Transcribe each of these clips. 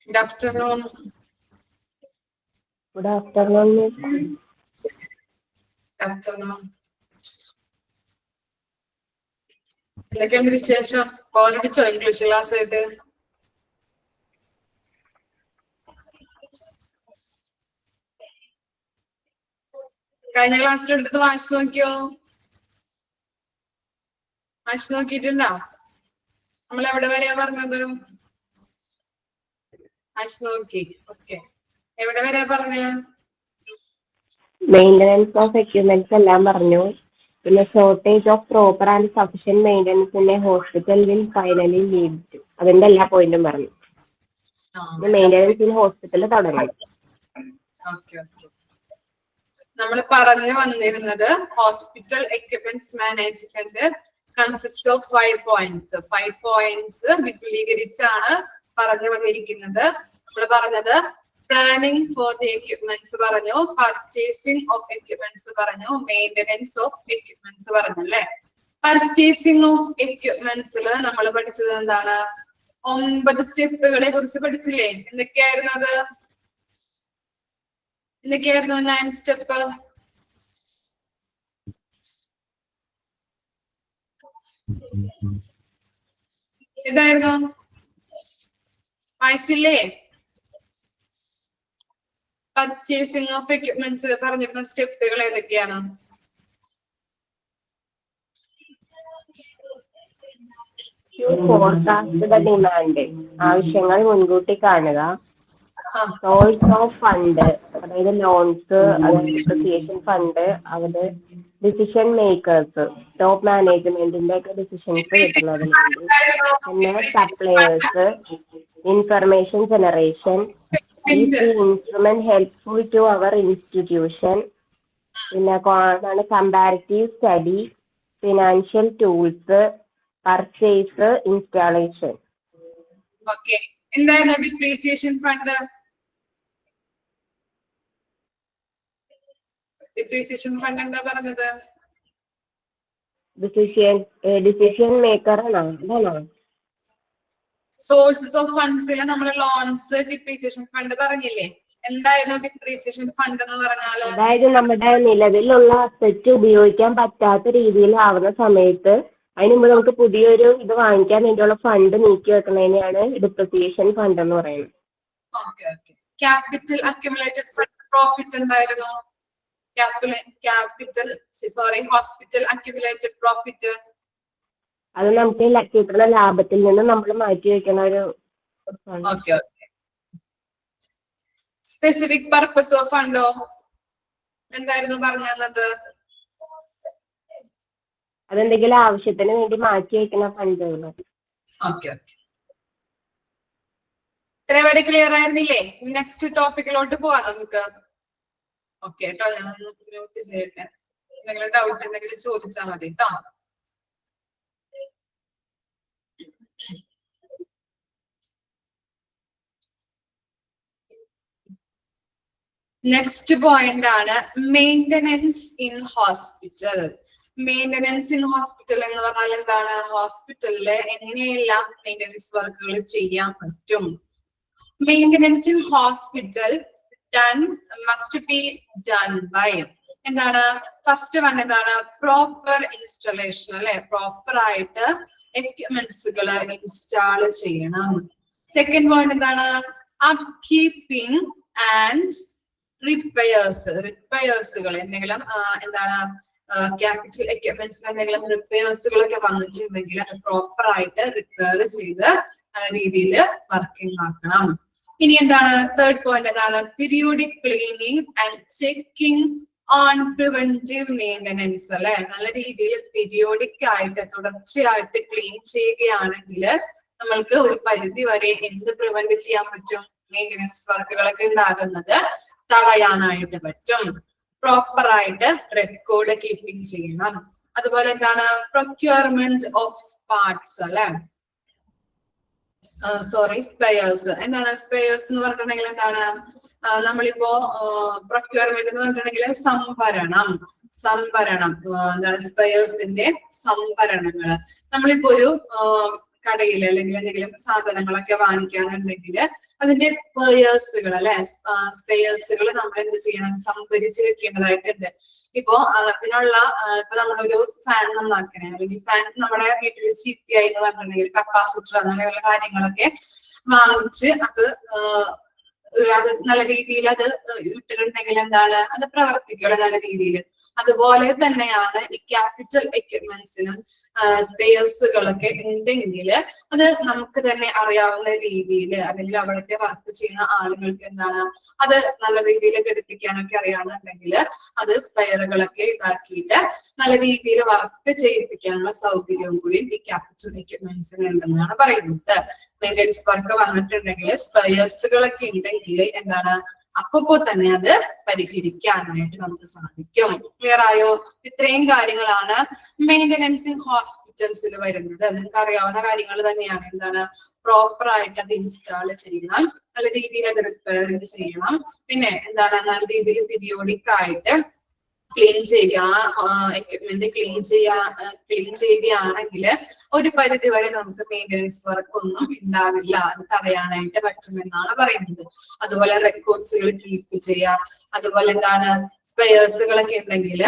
Good afternoon. Good afternoon, Miss. Afternoon. എന്തൊക്കെയുണ്ട് വിശേഷം? കോളടിച്ചോ English class ആയിട്ട്? കഴിഞ്ഞ ക്ലാസ്സിൽ എടുത്ത് വായിച്ചു നോക്കിയോ? വായിച്ചു നോക്കിയിട്ടുണ്ടോ? നമ്മൾ എവിടെ വരെയാ പറഞ്ഞത്? വായിച്ചു നോക്കി. ഓക്കെ. എവിടെ വരെയാ പറഞ്ഞ? മെയിൻ്റനൻസ് ഓഫ് എക്യുപ്മെന്റ്സ് എല്ലാം പറഞ്ഞു. പിന്നെ shortage of proper and sufficient മെയിൻ്റനൻസിന്റെ hospital will finally lead to, അതിന്റെ എല്ലാ പോയിന്റും പറഞ്ഞു. മെയിൻ്റനൻസ് ഇൻ ഹോസ്പിറ്റലിൽ തുടങ്ങണം. നമ്മൾ പറഞ്ഞു വന്നിരുന്നത് hospital equipments management consist of 5 points. 5 points വിപുലീകരിച്ചാണ് പറഞ്ഞു വന്നിരിക്കുന്നത്. നമ്മൾ പറഞ്ഞത് പ്ലാനിങ് ഫോർ ദി എക്യുപ്മെന്റ്സ് പറഞ്ഞു, പർച്ചേസിംഗ് ഓഫ് എക്യുപ്മെന്റ്സ് പറഞ്ഞു, മെയിൻ്റനൻസ് ഓഫ് എക്യുപ്മെന്റ്സ് പറഞ്ഞു അല്ലെ. പർച്ചേസിംഗ് ഓഫ് എക്യുപ്മെന്റ്സിൽ നമ്മൾ പഠിച്ചത് എന്താണ്? 9 സ്റ്റെപ്പുകളെ കുറിച്ച് പഠിച്ചില്ലേ? എന്തൊക്കെയായിരുന്നു അത്? എന്തൊക്കെയായിരുന്നു 9 സ്റ്റെപ്പ്? ഏതായിരുന്നു? വായിച്ചില്ലേ? പർച്ചേസിംഗ് ഓഫ് എക്യുപ്മെന്റ്സ് പറഞ്ഞിരുന്ന സ്റ്റെപ്പുകൾ ഏതൊക്കെയാണ്? ഫോർകാസ്റ്റ് ദ ഡിമാൻഡ്, ആവശ്യങ്ങൾ മുൻകൂട്ടി കാണുക. സോഴ്സ് ഓഫ് ഫണ്ട്, അതായത് ലോൺസ്, അതായത് ഡിപ്രിസിയേഷൻ ഫണ്ട്, അവിടെ ഡിസിഷൻ മേക്കേഴ്സ്, ടോപ്പ് മാനേജ്മെന്റിന്റെ ഒക്കെ ഡിസിഷൻസ് കിട്ടുന്നതിന് വേണ്ടി. പിന്നെ suppliers, information generation, is the instrument helpful to our institution. പിന്നെ comparative study, financial tools, purchase, installation. Okay. എന്തായിരുന്നു ഡിപ്രീസിയേഷൻ ഫണ്ട്? ഡിപ്രീസിയേഷൻ ഫണ്ട് എന്താ പറഞ്ഞത്? ഡിസിഷൻ മേക്കർ ആണോ? അതാണോ? സോഴ്സസ് ഓഫ് ഫണ്ട്സിൽ നമ്മൾ ലോൺസ്, ഡിപ്രീസിയേഷൻ ഫണ്ട് പറഞ്ഞില്ലേ? എന്തായിരുന്നു ഡിപ്രീസിയേഷൻ ഫണ്ട് എന്ന് പറഞ്ഞാൽ? അതായത് നമ്മുടെ നിലവിലുള്ള അസറ്റ് ഉപയോഗിക്കാൻ പറ്റാത്ത രീതിയിലാവുന്ന സമയത്ത് അതിന് മുമ്പ് നമുക്ക് പുതിയൊരു ഇത് വാങ്ങിക്കാൻ വേണ്ടിയുള്ള ഫണ്ട് നീക്കി വെക്കുന്നതിനെയാണ് ഡിപ്രിസിയേഷൻ ഫണ്ട് എന്ന് പറയുന്നത്. ക്യാപിറ്റൽ അക്യുമുലേറ്റഡ് പ്രോഫിറ്റ് എന്തായിരുന്നു? ഹോസ്പിറ്റൽ അക്യുമുലേറ്റഡ് പ്രോഫിറ്റ് അത് നമുക്ക് കിട്ടുന്ന ലാഭത്തിൽ നിന്ന് നമ്മൾ മാറ്റി വെക്കുന്ന ഒരു. സ്പെസിഫിക് പർപ്പസ് ഓഫ് ഫണ്ടോ എന്തായിരുന്നു പറഞ്ഞത്? അതെന്തെങ്കിലും ആവശ്യത്തിന് വേണ്ടി മാറ്റി വെക്കുന്ന ഫണ്ടുകൾ. ഇത്രയും വരെ ക്ലിയർ ആയിരുന്നില്ലേ? നെക്സ്റ്റ് ടോപ്പിക്കിലോട്ട് പോവാം നമുക്ക്. ഓക്കെ കേട്ടോ, ഞാൻ നോട്ടീസ് ചെയ്യട്ടെ. എന്തെങ്കിലും ഡൗട്ട് ഉണ്ടെങ്കിൽ ചോദിച്ചാൽ മതി കേട്ടോ. നെക്സ്റ്റ് പോയിന്റ് ആണ് maintenance in hospital. Maintenance in hospital എന്ന് പറഞ്ഞാൽ എന്താണ്? ഹോസ്പിറ്റലില് എങ്ങനെയെല്ലാം മെയിൻ്റനൻസ് വർക്കുകൾ ചെയ്യാൻ പറ്റും. Maintenance in hospital must be done by എന്താണ്? ഫസ്റ്റ് വൺ എന്താണ്? പ്രോപ്പർ ഇൻസ്റ്റലേഷൻ അല്ലെ. പ്രോപ്പർ ആയിട്ട് എക്യുപ്മെന്റ്സുകൾ ഇൻസ്റ്റാൾ ചെയ്യണം. സെക്കൻഡ് പോയിന്റ് എന്താണ്? അപ്കീപ്പിംഗ് ആൻഡ് റിപ്പയേഴ്സുകൾ എന്തെങ്കിലും എന്താണ് ക്യാപിറ്റൽ എക്യുപ്മെന്റ്സിന് എന്തെങ്കിലും റിപ്പയേഴ്സുകളൊക്കെ വന്നിട്ടുണ്ടെങ്കിൽ അത് പ്രോപ്പർ ആയിട്ട് റിപ്പയർ ചെയ്ത് രീതിയിൽ വർക്കിംഗ് ആക്കണം. ഇനി എന്താണ്? തേർഡ് പോയിന്റ് എന്താണ്? Periodic cleaning and checking on preventive maintenance അല്ലെ. നല്ല രീതിയിൽ പീരിയോഡിക് ആയിട്ട് തുടർച്ചയായിട്ട് ക്ലീൻ ചെയ്യുകയാണെങ്കിൽ നമ്മൾക്ക് ഒരു പരിധി വരെ എന്ത് പ്രിവെന്റ് ചെയ്യാൻ പറ്റും? മെയിൻ്റനൻസ് വർക്കുകളൊക്കെ ഉണ്ടാകുന്നത് തടയാനായിട്ട് പറ്റും. പ്രോപ്പർ ആയിട്ട് റെക്കോർഡ് കീപ്പിംഗ് ചെയ്യണം. അതുപോലെ എന്താണ്? പ്രൊക്യൂർമെന്റ് ഓഫ് പാർട്സ് അല്ലെ. സ്പെയർസ്. എന്താണ് സ്പെയർസ് എന്ന് പറഞ്ഞിട്ടുണ്ടെങ്കിൽ എന്താണ്? നമ്മളിപ്പോ പ്രൊക്യൂർമെന്റ് എന്ന് പറഞ്ഞിട്ടുണ്ടെങ്കിൽ സംഭരണം എന്താണ്? സ്പെയർസിന്റെ സംഭരണങ്ങള്. നമ്മളിപ്പോ ഒരു കടയിൽ അല്ലെങ്കിൽ എന്തെങ്കിലും സാധനങ്ങളൊക്കെ വാങ്ങിക്കാനുണ്ടെങ്കിൽ അതിന്റെ സ്പെയർസുകൾ അല്ലെ, സ്പെയർസുകൾ നമ്മൾ എന്ത് ചെയ്യണം, സംഭരിച്ച് വെക്കേണ്ടതായിട്ടുണ്ട്. ഇപ്പോ അതിനുള്ള ഇപ്പൊ നമ്മളൊരു ഫാൻ നന്നാക്കണേ, അല്ലെങ്കിൽ ഫാൻ നമ്മുടെ വീട്ടിൽ ചീത്തയായി എന്ന് പറഞ്ഞിട്ടുണ്ടെങ്കിൽ കപ്പാസിറ്റർ അങ്ങനെയുള്ള കാര്യങ്ങളൊക്കെ വാങ്ങിച്ച് അത് നല്ല രീതിയിൽ അത് ഇട്ടിട്ടുണ്ടെങ്കിൽ എന്താണ്, അത് പ്രവർത്തിക്കുമല്ലോ നല്ല രീതിയിൽ. അതുപോലെ തന്നെയാണ് ഈ ക്യാപിറ്റൽ എക്യുപ്മെന്റ്സിനും സ്പെയർസുകളൊക്കെ ഉണ്ടെങ്കിൽ അത് നമുക്ക് തന്നെ അറിയാവുന്ന രീതിയിൽ, അല്ലെങ്കിൽ അവിടുത്തെ വർക്ക് ചെയ്യുന്ന ആളുകൾക്ക് എന്താണ്, അത് നല്ല രീതിയിൽ ഘടിപ്പിക്കാനൊക്കെ അറിയാവുന്നുണ്ടെങ്കിൽ അത് സ്പെയറുകളൊക്കെ ഇതാക്കിയിട്ട് നല്ല രീതിയിൽ വർക്ക് ചെയ്യിപ്പിക്കാനുള്ള സൗകര്യവും കൂടി ഈ ക്യാപിറ്റൽ എക്യുപ്മെന്റ്സിന് ഉണ്ടെന്നാണ് പറയുന്നത്. മെയിൻ്റെനൻസ് വർക്ക് വന്നിട്ടുണ്ടെങ്കിൽ സ്പെയർസുകളൊക്കെ ഉണ്ടെങ്കിൽ എന്താണ്, അപ്പോ തന്നെ അത് പരിഹരിക്കാനായിട്ട് നമുക്ക് സാധിക്കും. ക്ലിയർ ആയോ? ഇത്രയും കാര്യങ്ങളാണ് മെയിൻ്റെനൻസ് ഇൻ ഹോസ്പിറ്റൽസിൽ വരുന്നത്. നിങ്ങൾക്ക് അറിയാവുന്ന കാര്യങ്ങൾ തന്നെയാണ്. എന്താണ്, പ്രോപ്പർ ആയിട്ട് അത് ഇൻസ്റ്റാൾ ചെയ്യണം, നല്ല രീതിയിൽ അത് റിപ്പയറിങ് ചെയ്യണം, പിന്നെ എന്താണ്, നല്ല രീതിയിൽ പീരിയോഡിക് ആയിട്ട് ക്ലീൻ ചെയ്യുക, എക്യുപ്മെന്റ് ക്ലീൻ ചെയ്യുകയാണെങ്കിൽ ഒരു പരിധി വരെ നമുക്ക് മെയിൻ്റെനൻസ് വർക്ക് ഒന്നും ഉണ്ടാവില്ല, അത് തടയാനായിട്ട് പറ്റുമെന്നാണ് പറയുന്നത്. അതുപോലെ റെക്കോർഡ്സുകൾ കീപ്പ് ചെയ്യുക, അതുപോലെ എന്താണ്, സ്പെയർസുകളൊക്കെ ഉണ്ടെങ്കിൽ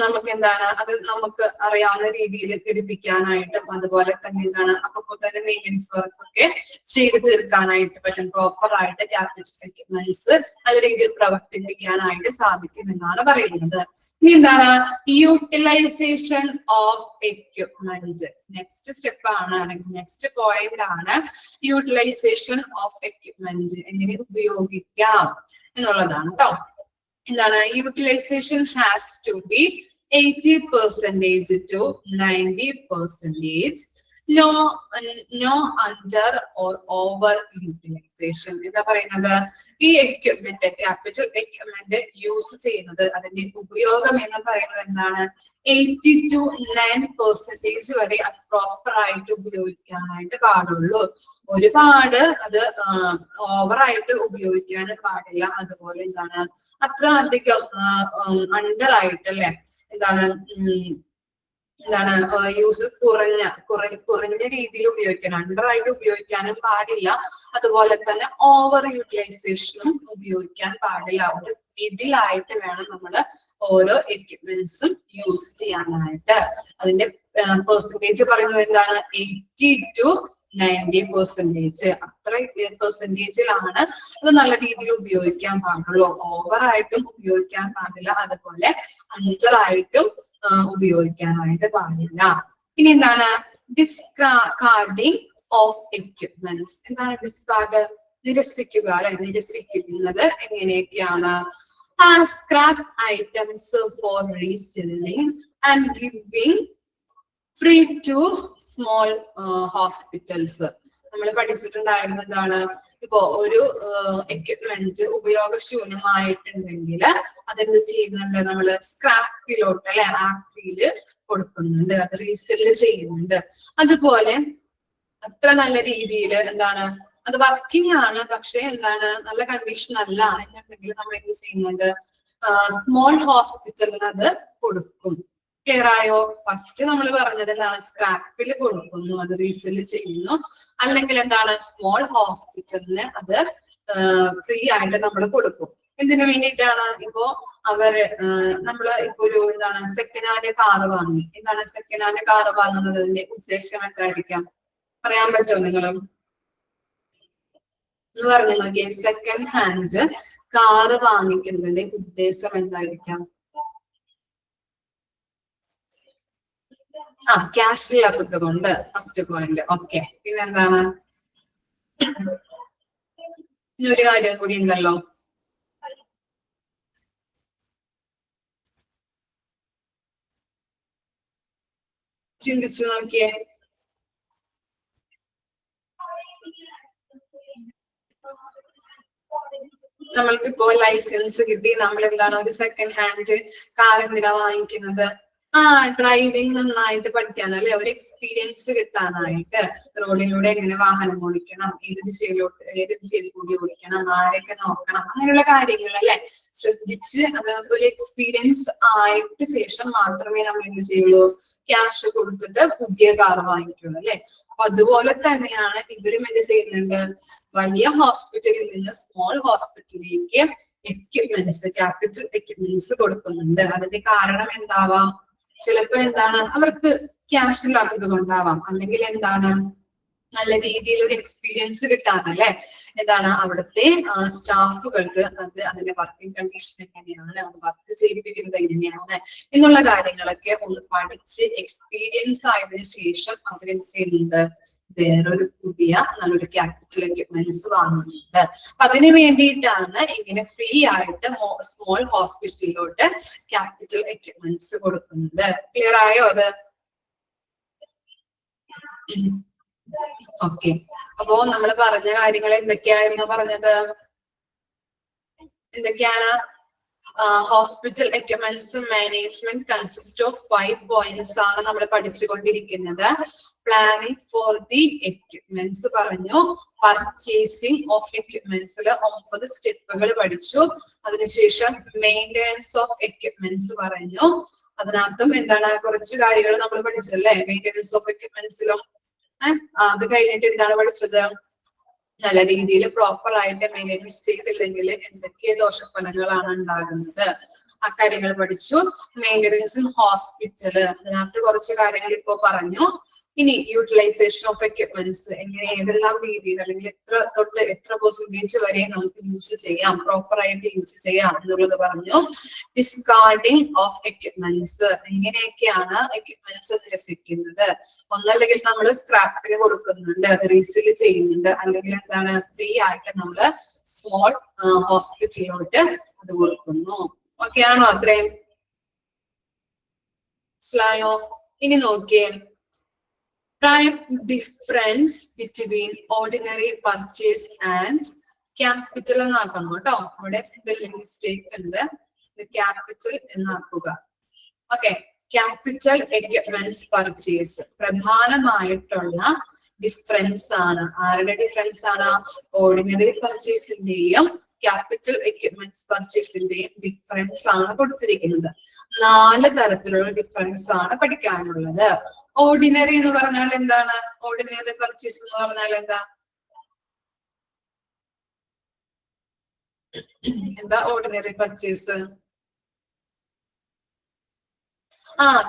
നമുക്ക് എന്താണ്, അത് നമുക്ക് അറിയാവുന്ന രീതിയിൽ ഘടിപ്പിക്കാനായിട്ടും അതുപോലെ തന്നെ എന്താണ്, അപ്പൊ തന്നെ മെയിൻ്റെനൻസ് വർക്ക് ഒക്കെ ചെയ്ത് തീർക്കാനായിട്ട് പറ്റും. പ്രോപ്പർ ആയിട്ട് ക്യാപിറ്റൽ എക്യുപ്മെന്റ്സ് നല്ല രീതിയിൽ പ്രവർത്തിപ്പിക്കാനായിട്ട് സാധിക്കുമെന്നാണ് പറയുന്നത്. ഇനി എന്താണ്, utilization of equipment. Next step ആണ്, അല്ലെങ്കിൽ നെക്സ്റ്റ് പോയിന്റ് ആണ് യൂട്ടിലൈസേഷൻ ഓഫ് എക്യുപ്മെന്റ്. എങ്ങനെ ഉപയോഗിക്കാം എന്നുള്ളതാണ് കേട്ടോ. എന്താണ്, utilization has to be 80% to 90%. No under or over utilization. എന്താ പറയുന്നത്, ഈ എക്യുപ്മെന്റ്, ക്യാപിറ്റൽ എക്യുപ്മെന്റ് യൂസ് ചെയ്യുന്നത്, അതിന്റെ ഉപയോഗം എന്ന് പറയുന്നത് എന്താണ്, 80 to 90% വരെ അത് പ്രോപ്പർ ആയിട്ട് ഉപയോഗിക്കാനായിട്ട് പാടുള്ളൂ. ഒരുപാട് അത് ഓവറായിട്ട് ഉപയോഗിക്കാനും പാടില്ല. അതുപോലെ എന്താണ്, അത്ര അധികം അണ്ടർ ആയിട്ട് അല്ലെ, എന്താണ് യൂസ് കുറഞ്ഞ രീതിയിൽ ഉപയോഗിക്കണം. അണ്ടറായിട്ട് ഉപയോഗിക്കാനും പാടില്ല, അതുപോലെ തന്നെ ഓവർ യൂട്ടിലൈസേഷനും ഉപയോഗിക്കാൻ പാടില്ല. ഒരു മിഡിലായിട്ട് വേണം നമ്മൾ ഓരോ എക്യുപ്മെന്റ്സും യൂസ് ചെയ്യാനായിട്ട്. അതിന്റെ പെർസെന്റേജ് പറയുന്നത് എന്താണ്, 80 to 90%. അത്ര പെർസെന്റേജിലാണ് അത് നല്ല രീതിയിൽ ഉപയോഗിക്കാൻ പാടുള്ളൂ. ഓവറായിട്ടും ഉപയോഗിക്കാൻ പാടില്ല, അതുപോലെ അണ്ടറായിട്ടും ഉപയോഗിക്കാനായിട്ട് പാടില്ല. ഇനി എന്താണ്, ഡിസ്കാർഡിങ് ഓഫ് എക്യുപ്മെന്റ്സ്. എന്താണ് ഡിസ്കാർഡ്? നിരസിക്കുക അല്ലെ, നിരസിക്കുന്നത് എങ്ങനെയൊക്കെയാണ്? Scrap items for reselling and giving free to small hospitals. നമ്മൾ പഠിച്ചിട്ടുണ്ടായിരുന്നതാണ്, ഇപ്പോ ഒരു എക്യുപ്മെന്റ് ഉപയോഗശൂന്യമായിട്ടുണ്ടെങ്കിൽ അതെന്ത് ചെയ്യുന്നുണ്ട്, നമ്മള് സ്ക്രാപ്പിലോട്ട് അല്ലെ, ആക്രിയില് കൊടുക്കുന്നുണ്ട്, അത് റീസെല് ചെയ്യുന്നുണ്ട്. അതുപോലെ അത്ര നല്ല രീതിയിൽ എന്താണ്, അത് വർക്കിംഗ് ആണ്, പക്ഷെ എന്താണ്, നല്ല കണ്ടീഷൻ അല്ല എന്നുണ്ടെങ്കിൽ നമ്മൾ എന്ത് ചെയ്യുന്നുണ്ട്, സ്മോൾ ഹോസ്പിറ്റലിന് അത് കൊടുക്കും. ക്ലിയർ ആയോ? ഫസ്റ്റ് നമ്മൾ പറഞ്ഞത് എന്താണ്, സ്ക്രാപ്പിൽ കൊടുക്കുന്നു, അത് റീസെല് ചെയ്യുന്നു. അല്ലെങ്കിൽ എന്താണ്, സ്മോൾ ഹോസ്പിറ്റലിന് അത് ഫ്രീ ആയിട്ട് നമ്മൾ കൊടുക്കും. എന്തിനു വേണ്ടിയിട്ടാണ്? ഇപ്പോ നമ്മള് ഇപ്പൊ ഒരു എന്താണ്, സെക്കൻഡ് ഹാൻഡ് കാറ് വാങ്ങി. എന്താണ് സെക്കൻഡ് ഹാൻഡ് കാറ് വാങ്ങുന്നതിന്റെ ഉദ്ദേശം എന്തായിരിക്കാം, പറയാൻ പറ്റുമോ നിങ്ങളും? എന്ന് പറഞ്ഞു നോക്കിയേ, സെക്കൻഡ് ഹാൻഡ് കാറ് വാങ്ങിക്കുന്നതിന്റെ ഉദ്ദേശം എന്തായിരിക്കാം? ക്യാഷ് ഇല്ലാത്തത് കൊണ്ട്, ഫസ്റ്റ് പോയിന്റ്. ഓക്കെ, പിന്നെന്താണ്, ഇനി ഒരു കാര്യം കൂടി ഉണ്ടല്ലോ, ചിന്തിച്ചു നോക്കിയേ. നമ്മൾക്കിപ്പോ ലൈസൻസ് കിട്ടി, നമ്മൾ എന്താണ് ഒരു സെക്കൻഡ് ഹാൻഡ് കാർ എന്തിനാ വാങ്ങിക്കുന്നത്? ഡ്രൈവിംഗ് നന്നായിട്ട് പഠിക്കാൻ അല്ലെ, ഒരു എക്സ്പീരിയൻസ് കിട്ടാനായിട്ട് റോഡിലൂടെ എങ്ങനെ വാഹനം ഓടിക്കണം, ഏത് ദിശയിൽ കൂടി ഓടിക്കണം, ആരെയൊക്കെ നോക്കണം, അങ്ങനെയുള്ള കാര്യങ്ങൾ അല്ലെ ശ്രദ്ധിച്ച് അത് ഒരു എക്സ്പീരിയൻസ് ആയിട്ട് ശേഷം മാത്രമേ നമ്മൾ എന്ത് ചെയ്യുള്ളൂ, ക്യാഷ് കൊടുത്തിട്ട് പുതിയ കാർ വാങ്ങിക്കുള്ളൂ അല്ലെ. അപ്പൊ അതുപോലെ തന്നെയാണ് ഇവരും എന്ത് ചെയ്യുന്നുണ്ട്, വലിയ ഹോസ്പിറ്റലിൽ നിന്ന് സ്മോൾ ഹോസ്പിറ്റലിലേക്ക് എക്യുപ്മെന്റ്സ്, ക്യാപിറ്റൽ എക്യുപ്മെന്റ്സ് കൊടുക്കുന്നുണ്ട്. അതിന്റെ കാരണം എന്താവാം, ചിലപ്പോ എന്താണ് അവർക്ക് ക്യാഷ് ഇല്ലാത്തത് കൊണ്ടാവാം, അല്ലെങ്കിൽ എന്താണ് നല്ല രീതിയിൽ ഒരു എക്സ്പീരിയൻസ് കിട്ടാനല്ലേ, എന്താണ് അവിടുത്തെ സ്റ്റാഫുകൾക്ക് അതിന്റെ വർക്കിംഗ് കണ്ടീഷൻ എങ്ങനെയാണ്, അത് വർക്ക് ചെയ്യിപ്പിക്കുന്നത് എങ്ങനെയാണ് എന്നുള്ള കാര്യങ്ങളൊക്കെ ഒന്ന് പഠിച്ച് എക്സ്പീരിയൻസ് ആയതിനു ശേഷം അവരെന്ത് ചെയ്യുന്നുണ്ട്, വേറൊരു പുതിയ നല്ലൊരു ക്യാപിറ്റൽ എക്യുപ്മെന്റ്സ് വാങ്ങുന്നുണ്ട്. അപ്പൊ അതിന് വേണ്ടിയിട്ടാണ് ഇങ്ങനെ ഫ്രീ ആയിട്ട് സ്മോൾ ഹോസ്പിറ്റലിലോട്ട് ക്യാപിറ്റൽ എക്യുപ്മെന്റ്സ് കൊടുക്കുന്നത്. ക്ലിയർ ആയോ അത്? ഓക്കെ. അപ്പോ നമ്മൾ പറഞ്ഞ കാര്യങ്ങൾ എന്തൊക്കെയായിരുന്നു പറഞ്ഞത്? എന്തൊക്കെയാണ്? Hospital equipments management consist of 5 points ആണ് നമ്മൾ പഠിച്ചുകൊണ്ടിരിക്കുന്നത്. പ്ലാനിങ് ഫോർ ദി എക്യുപ്മെന്റ്സ് പറഞ്ഞു, പർച്ചേസിംഗ് ഓഫ് എക്യുപ്മെന്റ്സിൽ 9 സ്റ്റെപ്പുകൾ പഠിച്ചു. അതിനുശേഷം മെയിൻ്റെനൻസ് ഓഫ് എക്യുപ്മെന്റ്സ് പറഞ്ഞു. അതിനകത്തും എന്താണ് കുറച്ച് കാര്യങ്ങൾ നമ്മൾ പഠിച്ചല്ലേ മെയിൻ്റെനൻസ് ഓഫ് എക്യുപ്മെന്റ്സിലും. അത് കഴിഞ്ഞിട്ട് എന്താണ് പഠിച്ചത്, നല്ല രീതിയിൽ പ്രോപ്പർ ആയിട്ട് മെയിൻ്റെനൻസ് ചെയ്തില്ലെങ്കിൽ എന്തൊക്കെ ദോഷഫലങ്ങളാണ് ഉണ്ടാകുന്നത്, ആ കാര്യങ്ങൾ പഠിച്ചു. മെയിൻ്റെനൻസ് ഇൻ ഹോസ്പിറ്റല്, അതിനകത്ത് കുറച്ച് കാര്യങ്ങൾ ഇപ്പോ പറഞ്ഞു. ഇനി യൂട്ടിലൈസേഷൻ ഓഫ് എക്യുപ്മെന്റ്സ്, എങ്ങനെ ഏതെല്ലാം രീതിയിൽ അല്ലെങ്കിൽ എത്ര തൊട്ട് എത്ര പെർസെന്റേജ് വരെ നമുക്ക് യൂസ് ചെയ്യാം, പ്രോപ്പർ ആയിട്ട് യൂസ് ചെയ്യാം എന്നുള്ളത് പറഞ്ഞു. ഡിസ്കാർഡിംഗ് ഓഫ് എക്യുപ്മെന്റ്സ്, എങ്ങനെയൊക്കെയാണ് എക്യുപ്മെന്റ്സ് നിരസിക്കുന്നത്, ഒന്നല്ലെങ്കിൽ നമ്മൾ സ്ക്രാപ്പിന് കൊടുക്കുന്നുണ്ട്, അത് റീസെയിൽ ചെയ്യുന്നുണ്ട്, അല്ലെങ്കിൽ എന്താണ് ഫ്രീ ആയിട്ട് നമ്മൾ സ്മോൾ ഹോസ്പിറ്റലിലോട്ട് അത് കൊടുക്കുന്നു. ഓക്കെ ആണോ? അത്രയും മനസ്സിലായോ? ഇനി നോക്കിയേ, prime difference between ordinary purchase and capital എന്നാക്കണം കേട്ടോ. അവിടെ സ്പെല്ലിംഗ് മിസ്റ്റേക്ക് ഉണ്ട്, ക്യാപിറ്റൽ എന്നാക്കുക. ഓക്കെ, ക്യാപിറ്റൽ എക്യുപ്മെന്റ്സ് പർച്ചേസ് പ്രധാനമായിട്ടുള്ള ഡിഫറൻസ് ആണ്. ആരുടെ ഡിഫറൻസ് ആണ്? ഓർഡിനറി പർച്ചേസിന്റെയും ക്യാപിറ്റൽ എക്യുപ്മെന്റ്സ് പർച്ചേസിന്റെയും ഡിഫറൻസ് ആണ് കൊടുത്തിരിക്കുന്നത്. 4 തരത്തിലുള്ള ഡിഫറൻസ് ആണ് പഠിക്കാനുള്ളത്. ഓർഡിനറി എന്ന് പറഞ്ഞാൽ എന്താണ്? ഓർഡിനറി പർച്ചേസ് എന്ന് പറഞ്ഞാൽ എന്താ? എന്താ ഓർഡിനറി പർച്ചേസ്?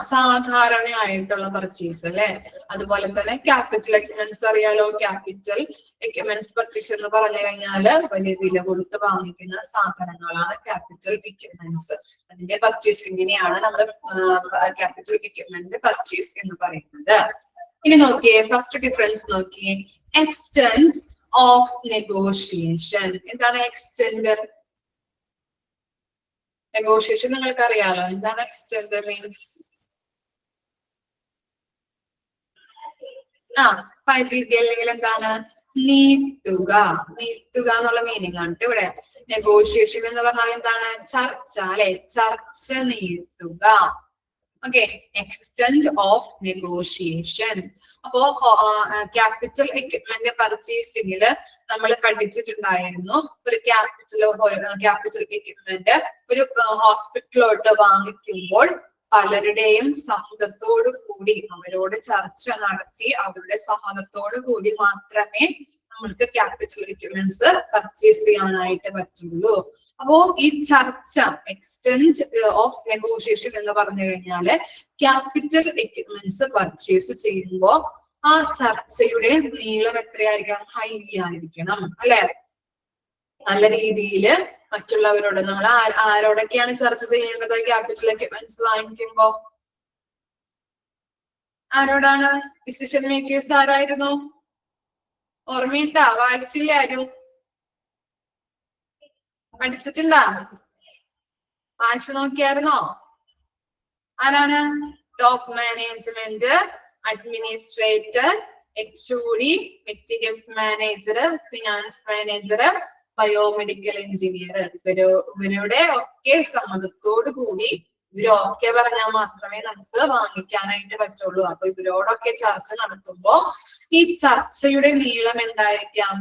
സാധാരണയായിട്ടുള്ള പർച്ചേസ് അല്ലെ. അതുപോലെ തന്നെ ക്യാപിറ്റൽ എക്യുപ്മെന്റ്സ് അറിയാലോ. ക്യാപിറ്റൽ എക്യുപ്മെന്റ്സ് പർച്ചേസ് എന്ന് പറഞ്ഞു കഴിഞ്ഞാല് വലിയ വില കൊടുത്ത് വാങ്ങിക്കുന്ന സാധനങ്ങളാണ് ക്യാപിറ്റൽ എക്യുപ്മെന്റ്സ്. അതിന്റെ പർച്ചേസിങ്ങിനെയാണ് നമ്മൾ ക്യാപിറ്റൽ എക്യുപ്മെന്റ് പർച്ചേസ് എന്ന് പറയുന്നത്. ഇനി നോക്കിയേ, ഫസ്റ്റ് ഡിഫറൻസ് നോക്കിയേ, എക്സ്റ്റെന്റ് ഓഫ് നെഗോഷിയേഷൻ. എന്താണ് എക്സ്റ്റെന്റ്? നെഗോഷിയേഷൻ നിങ്ങൾക്ക് അറിയാലോ. എന്താണ് എക്സ്റ്റെന്റ് മീൻസ്? പരിധി അല്ലെങ്കിൽ എന്താണ്? നീട്ടുക. നീട്ടുക എന്നുള്ള മീനിങ് ആണ് ഇവിടെ. നെഗോഷിയേഷൻ എന്ന് പറഞ്ഞാൽ എന്താണ്? ചർച്ച അല്ലെ, ചർച്ച നീട്ടുക. Okay, extent of negotiation. അപ്പോ ക്യാപിറ്റൽ എക്യുപ്മെന്റ് പർച്ചേസിംഗില് നമ്മൾ പഠിച്ചിട്ടുണ്ടായിരുന്നു, ഒരു ക്യാപിറ്റൽ എക്യുപ്മെന്റ് ഒരു ഹോസ്പിറ്റലിലോട്ട് വാങ്ങിക്കുമ്പോൾ പലരുടെയും സമ്മതത്തോടു കൂടി, അവരോട് ചർച്ച നടത്തി അവരുടെ സമ്മതത്തോടു കൂടി മാത്രമേ നമ്മൾക്ക് ക്യാപിറ്റൽ എക്യുപ്മെന്റ്സ് പർച്ചേസ് ചെയ്യാനായിട്ട് പറ്റുള്ളൂ. അപ്പോ ഈ ചർച്ച, എക്സ്റ്റെന്റ് ഓഫ് നെഗോഷിയേഷൻ എന്ന് പറഞ്ഞു കഴിഞ്ഞാല് ക്യാപിറ്റൽ എക്യുപ്മെന്റ്സ് പർച്ചേസ് ചെയ്യുമ്പോൾ ആ ചർച്ചയുടെ നീളം എത്രയായിരിക്കണം? ഹൈ ആയിരിക്കണം അല്ലെ. നല്ല രീതിയിൽ മറ്റുള്ളവരോട് നമ്മൾ ആരോടൊക്കെയാണ് ചർച്ച ചെയ്യേണ്ടത് ക്യാപിറ്റൽ എക്യുപ്മെന്റ്സ് വാങ്ങിക്കുമ്പോ? ആരോടാണ്? ഡിസിഷൻ മേക്കേഴ്സ് ആരായിരുന്നു? ഓർമ്മയുണ്ടാ? വായിച്ചില്ല ആരും? പഠിച്ചിട്ടുണ്ടാ? വായിച്ചു നോക്കിയായിരുന്നോ? ആരാണ്? Top management, administrator, HOD, materials manager, finance manager, biomedical engineer. ഇവരുടെ ഒക്കെ സമ്മതത്തോടു കൂടി ഇവരൊക്കെ പറഞ്ഞാൽ മാത്രമേ നമുക്ക് വാങ്ങിക്കാനായിട്ട് പറ്റുള്ളൂ. അപ്പൊ ഇവരോടൊക്കെ ചർച്ച നടത്തുമ്പോ ഈ ചർച്ചയുടെ നീളം എന്തായിരിക്കാം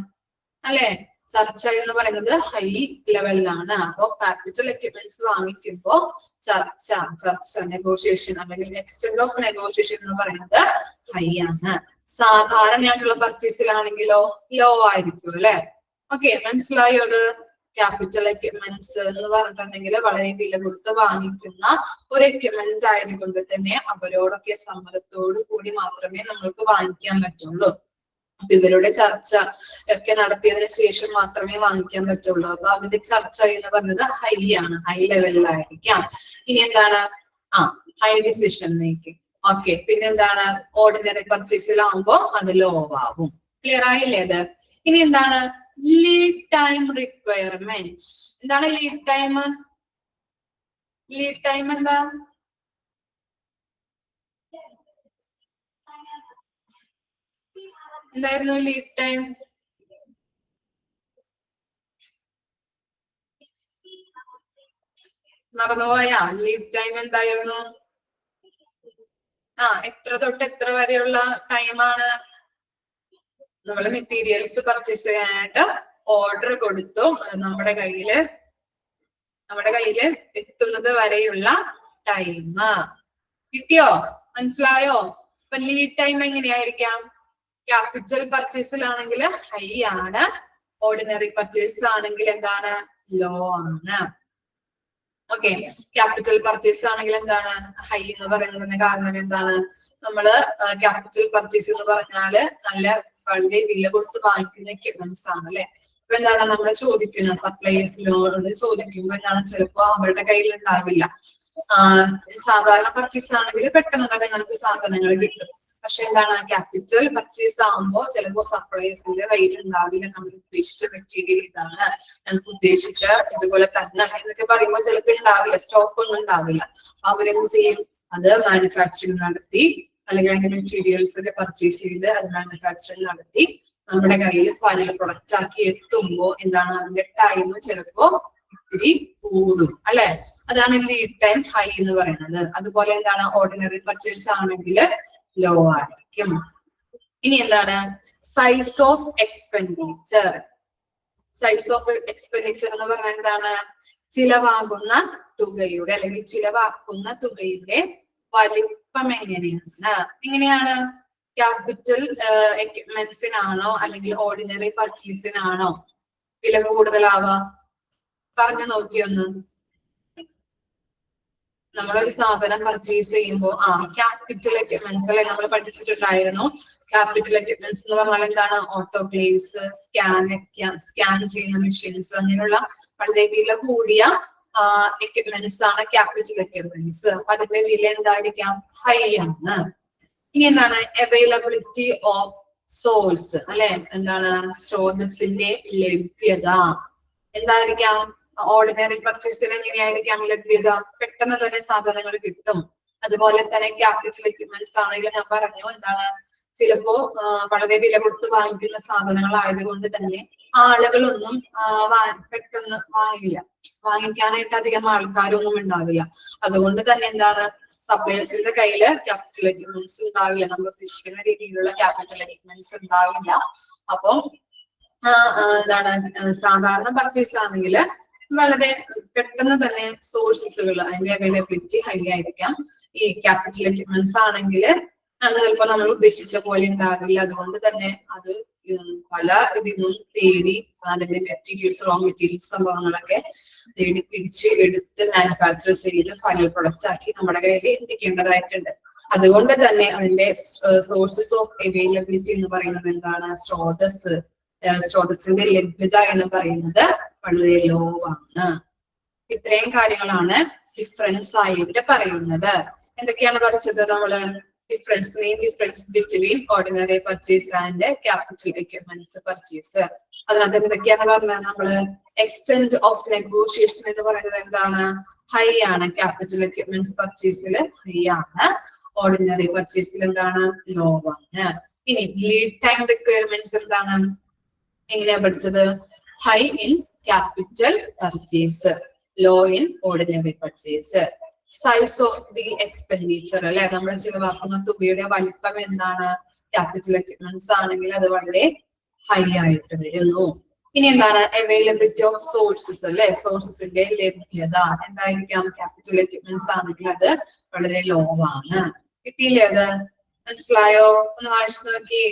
അല്ലെ? ചർച്ച എന്ന് പറയുന്നത് ഹൈ ലെവലിലാണ്. അപ്പൊ ക്യാപിറ്റൽ എക്യുപ്മെന്റ്സ് വാങ്ങിക്കുമ്പോ ചർച്ച നെഗോഷിയേഷൻ അല്ലെങ്കിൽ എക്സ്റ്റെൻഡ് ഓഫ് നെഗോഷിയേഷൻ എന്ന് പറയുന്നത് ഹൈ ആണ്. സാധാരണയായിട്ടുള്ള പർച്ചേസിലാണെങ്കിലോ ലോ ആയിരിക്കും അല്ലെ? ഓക്കെ, മനസ്സിലായോ? അത് ക്യാപിറ്റൽ എക്യുപ്മെന്റ്സ് എന്ന് പറഞ്ഞിട്ടുണ്ടെങ്കിൽ വളരെ വില കൊടുത്ത് വാങ്ങിക്കുന്ന ഒരു എക്യുപ്മെന്റ് ആയതുകൊണ്ട് തന്നെ അവരോടൊക്കെ സമ്മതത്തോടു കൂടി മാത്രമേ നമ്മൾക്ക് വാങ്ങിക്കാൻ പറ്റുള്ളൂ. അപ്പൊ ഇവരുടെ ചർച്ച ഒക്കെ നടത്തിയതിനു ശേഷം മാത്രമേ വാങ്ങിക്കാൻ പറ്റുള്ളൂ. അപ്പൊ അതിന്റെ ചർച്ച എന്ന് പറയുന്നത് ഹൈ ആണ്, ഹൈ ലെവലിലായിരിക്കാം. ഇനി എന്താണ്? High decision making. ഓക്കെ, പിന്നെ എന്താണ്? ഓർഡിനറി പർച്ചേസിലാവുമ്പോ അത് ലോ ആവും. ക്ലിയർ ആയില്ലേ അത്? ഇനി എന്താണ്? Lead time requirement. എന്താണ് ലീഡ് ടൈം? ലീഡ് ടൈം എന്താ? എന്തായിരുന്നു ലീഡ് ടൈം? മറന്നുപോയാ? ലീഡ് ടൈം എന്തായിരുന്നു? എത്ര തൊട്ട് എത്ര വരെയുള്ള ടൈമാണ്? നമ്മൾ മെറ്റീരിയൽസ് പർച്ചേസ് ചെയ്യാനായിട്ട് ഓർഡർ കൊടുത്തു, നമ്മുടെ കയ്യില് എത്തുന്നത് വരെയുള്ള ടൈം കിട്ടിയോ? മനസ്സിലായോ? അപ്പൊ ലീഡ് ടൈം എങ്ങനെയായിരിക്കാം? ക്യാപിറ്റൽ പർച്ചേസിലാണെങ്കിൽ ഹൈ ആണ്, ഓർഡിനറി പർച്ചേസ് ആണെങ്കിൽ എന്താണ്? ലോ ആണ്. ഓക്കെ, ക്യാപിറ്റൽ പർച്ചേസ് ആണെങ്കിൽ എന്താണ് ഹൈ എന്ന് പറയുന്നതിന് കാരണം എന്താണ്? നമ്മള് ക്യാപിറ്റൽ പർച്ചേസ് എന്ന് പറഞ്ഞാല് വളരെ വില കൊടുത്ത് വാങ്ങിക്കുന്ന എക്യുപ്മെന്റ്സ് ആണ് അല്ലെ? അപ്പൊ എന്താണ് നമ്മൾ ചോദിക്കുന്ന സപ്ലൈസിനോട് ചോദിക്കുമ്പോ എന്താണ്? ചിലപ്പോ അവരുടെ കയ്യിൽ ഉണ്ടാവില്ല. സാധാരണ പർച്ചേസ് ആണെങ്കിൽ പെട്ടെന്ന് തന്നെ നമുക്ക് സാധനങ്ങൾ കിട്ടും. പക്ഷെ എന്താണ്? ക്യാപിറ്റൽ പർച്ചേസ് ആകുമ്പോൾ ചിലപ്പോ സപ്ലൈസിന്റെ കയ്യിൽ ഉണ്ടാവില്ല. നമ്മൾ ഉദ്ദേശിച്ച മെറ്റീരിയൽ ഇതാണ്, നമുക്ക് ഉദ്ദേശിച്ച ഇതുപോലെ തന്നെ എന്നൊക്കെ പറയുമ്പോൾ ചിലപ്പോൾ ഉണ്ടാവില്ല, സ്റ്റോക്ക് ഒന്നും ഉണ്ടാവില്ല. അവരെന്ത് ചെയ്യും? അത് മാനുഫാക്ചറിങ് നടത്തി അല്ലെങ്കിൽ അതിന്റെ മെറ്റീരിയൽസ് ഒക്കെ പർച്ചേസ് ചെയ്ത് അത് മാനുഫാക്ചറിങ് നടത്തി നമ്മുടെ കയ്യിൽ ഫൈനൽ പ്രൊഡക്റ്റ് ആക്കി എത്തുമ്പോൾ എന്താണ്? അതിന്റെ ടൈം ചിലപ്പോ ഇത്തിരി കൂടും അല്ലെ? അതാണ് ലീഡ് ടൈം ഹൈ എന്ന് പറയുന്നത്. അതുപോലെ എന്താണ്? ഓർഡിനറി പർച്ചേസ് ആണെങ്കിൽ ലോ ആയിരിക്കും. ഇനി എന്താണ്? Size of expenditure. Size of expenditure എന്ന് പറഞ്ഞാൽ എന്താണ്? ചിലവാകുന്ന തുകയുടെ അല്ലെങ്കിൽ ചിലവാക്കുന്ന തുകയുടെ വലിപ്പം എങ്ങനെയാണ്? ക്യാപിറ്റൽ എക്യുപ്മെന്റ്സിനാണോ അല്ലെങ്കിൽ ഓർഡിനറി പർച്ചേസിനാണോ വില കൂടുതലാവുക? പറഞ്ഞു നോക്കിയൊന്ന്. നമ്മളൊരു സാധനം പർച്ചേസ് ചെയ്യുമ്പോൾ ക്യാപിറ്റൽ എക്യുപ്മെന്റ്സ് അല്ലെ നമ്മൾ പഠിച്ചിട്ടുണ്ടായിരുന്നു. ക്യാപിറ്റൽ എക്യുപ്മെന്റ്സ് എന്ന് പറഞ്ഞാൽ എന്താണ്? ഓട്ടോക്ലേവ്സ്, സ്കാൻ ചെയ്യുന്ന മെഷീൻസ്, അങ്ങനെയുള്ള വളരെ വില കൂടിയ എക്യുപ്മെന്റ്സ് ആണ് ക്യാപിറ്റൽ എക്യുപ്മെന്റ്സ്. അപ്പൊ അതിന്റെ വില എന്തായിരിക്കാം? ഹൈ ആണ്. ഇനി എന്താണ്? അവൈലബിലിറ്റി ഓഫ് സോഴ്സ് അല്ലെ? എന്താണ്? സ്രോതസ്സിന്റെ ലഭ്യത എന്തായിരിക്കാം? ഓർഡിനറി പർച്ചേസിൽ എങ്ങനെയായിരിക്കാം ലഭ്യത? പെട്ടെന്ന് തന്നെ സാധനങ്ങൾ കിട്ടും. അതുപോലെ തന്നെ ക്യാപിറ്റൽ എക്യുപ്മെന്റ്സ് ആണെങ്കിലും ഞാൻ പറഞ്ഞു എന്താണ്? ചിലപ്പോ വളരെ വില കൊടുത്ത് വാങ്ങിക്കുന്ന സാധനങ്ങൾ ആയതുകൊണ്ട് തന്നെ ആളുകളൊന്നും പെട്ടെന്ന് വാങ്ങിക്കാനായിട്ട് അധികം ആൾക്കാരൊന്നും ഉണ്ടാവില്ല. അതുകൊണ്ട് തന്നെ എന്താണ്? സപ്ലൈസിന്റെ കയ്യില് ക്യാപിറ്റൽ എക്യുപ്മെന്റ്സ് ഉണ്ടാവില്ല, നമ്മൾ ഉദ്ദേശിക്കുന്ന രീതിയിലുള്ള ക്യാപിറ്റൽ എക്യുപ്മെന്റ്സ് ഉണ്ടാവില്ല. അപ്പൊ എന്താണ്? സാധാരണ പർച്ചേസ് ആണെങ്കിൽ വളരെ പെട്ടെന്ന് തന്നെ സോഴ്സസുകൾ അതിന്റെ അവൈലബിലിറ്റി ഹൈ ആയിരിക്കാം. ഈ ക്യാപിറ്റൽ എക്യുപ്മെന്റ്സ് ആണെങ്കിൽ അത് ചിലപ്പോ നമ്മൾ ഉദ്ദേശിച്ച പോലെ ഉണ്ടാവില്ല. അതുകൊണ്ട് തന്നെ അത് പല ഇതിനും തേടി അതിന്റെ മെറ്റീരിയൽസ്, റോ മെറ്റീരിയൽസ് സംഭവങ്ങളൊക്കെ തേടി പിടിച്ച് എടുത്ത് മാനുഫാക്ചർ ചെയ്ത് ഫൈനൽ പ്രൊഡക്റ്റ് ആക്കി നമ്മുടെ കയ്യിൽ എത്തിക്കേണ്ടതായിട്ടുണ്ട്. അതുകൊണ്ട് തന്നെ അതിന്റെ സോഴ്സസ് ഓഫ് അവൈലബിലിറ്റി എന്ന് പറയുന്നത് എന്താണ്? സ്രോതസ്സിന്റെ ലഭ്യത എന്ന് പറയുന്നത് വളരെ ലോ ആണ്. ഇത്രയും കാര്യങ്ങളാണ് ഡിഫറൻസ് ആയിട്ട് പറയുന്നത്. എന്തൊക്കെയാണ് പഠിച്ചത് നമ്മള്? Main difference between ordinary purchase and capital equipments purchase. അതിനകത്ത് എന്തൊക്കെയാണ് പറഞ്ഞത് നമ്മള്? എക്സ്റ്റെൻഡ് ഓഫ് നെഗോഷിയേഷൻ എന്ന് പറയുന്നത് എന്താണ്? ഹൈ ആണ്. ക്യാപിറ്റൽ എക്യുപ്മെന്റ്സ് പർച്ചേസിൽ ഹൈ ആണ്, ഓർഡിനറി പർച്ചേസിൽ എന്താണ്? ലോ ആണ്. ഇനി ലീഡ് ടൈം റിക്വയർമെന്റ്സ് എന്താണ്? എങ്ങനെയാ പഠിച്ചത്? High in capital purchase, low in ordinary purchase. Size of the expenditure അല്ലെ, നമ്മൾ ചിലവാക്കുന്ന തുകയുടെ വലിപ്പം എന്താണ്? ക്യാപിറ്റൽ എക്യുപ്മെന്റ്സ് ആണെങ്കിൽ അത് വളരെ ഹൈ ആയിട്ട് വരുന്നു. ഇനി എന്താണ്? അവൈലബിലിറ്റി ഓഫ് സോഴ്സസ് അല്ലെ, സോഴ്സസിന്റെ ലഭ്യത എന്തായിരിക്കാം? ക്യാപിറ്റൽ എക്യുപ്മെന്റ്സ് ആണെങ്കിൽ അത് വളരെ ലോ ആണ്. കിട്ടിയില്ലേ? അത് മനസ്സിലായോ? ഒന്ന് വായിച്ചു നോക്കി.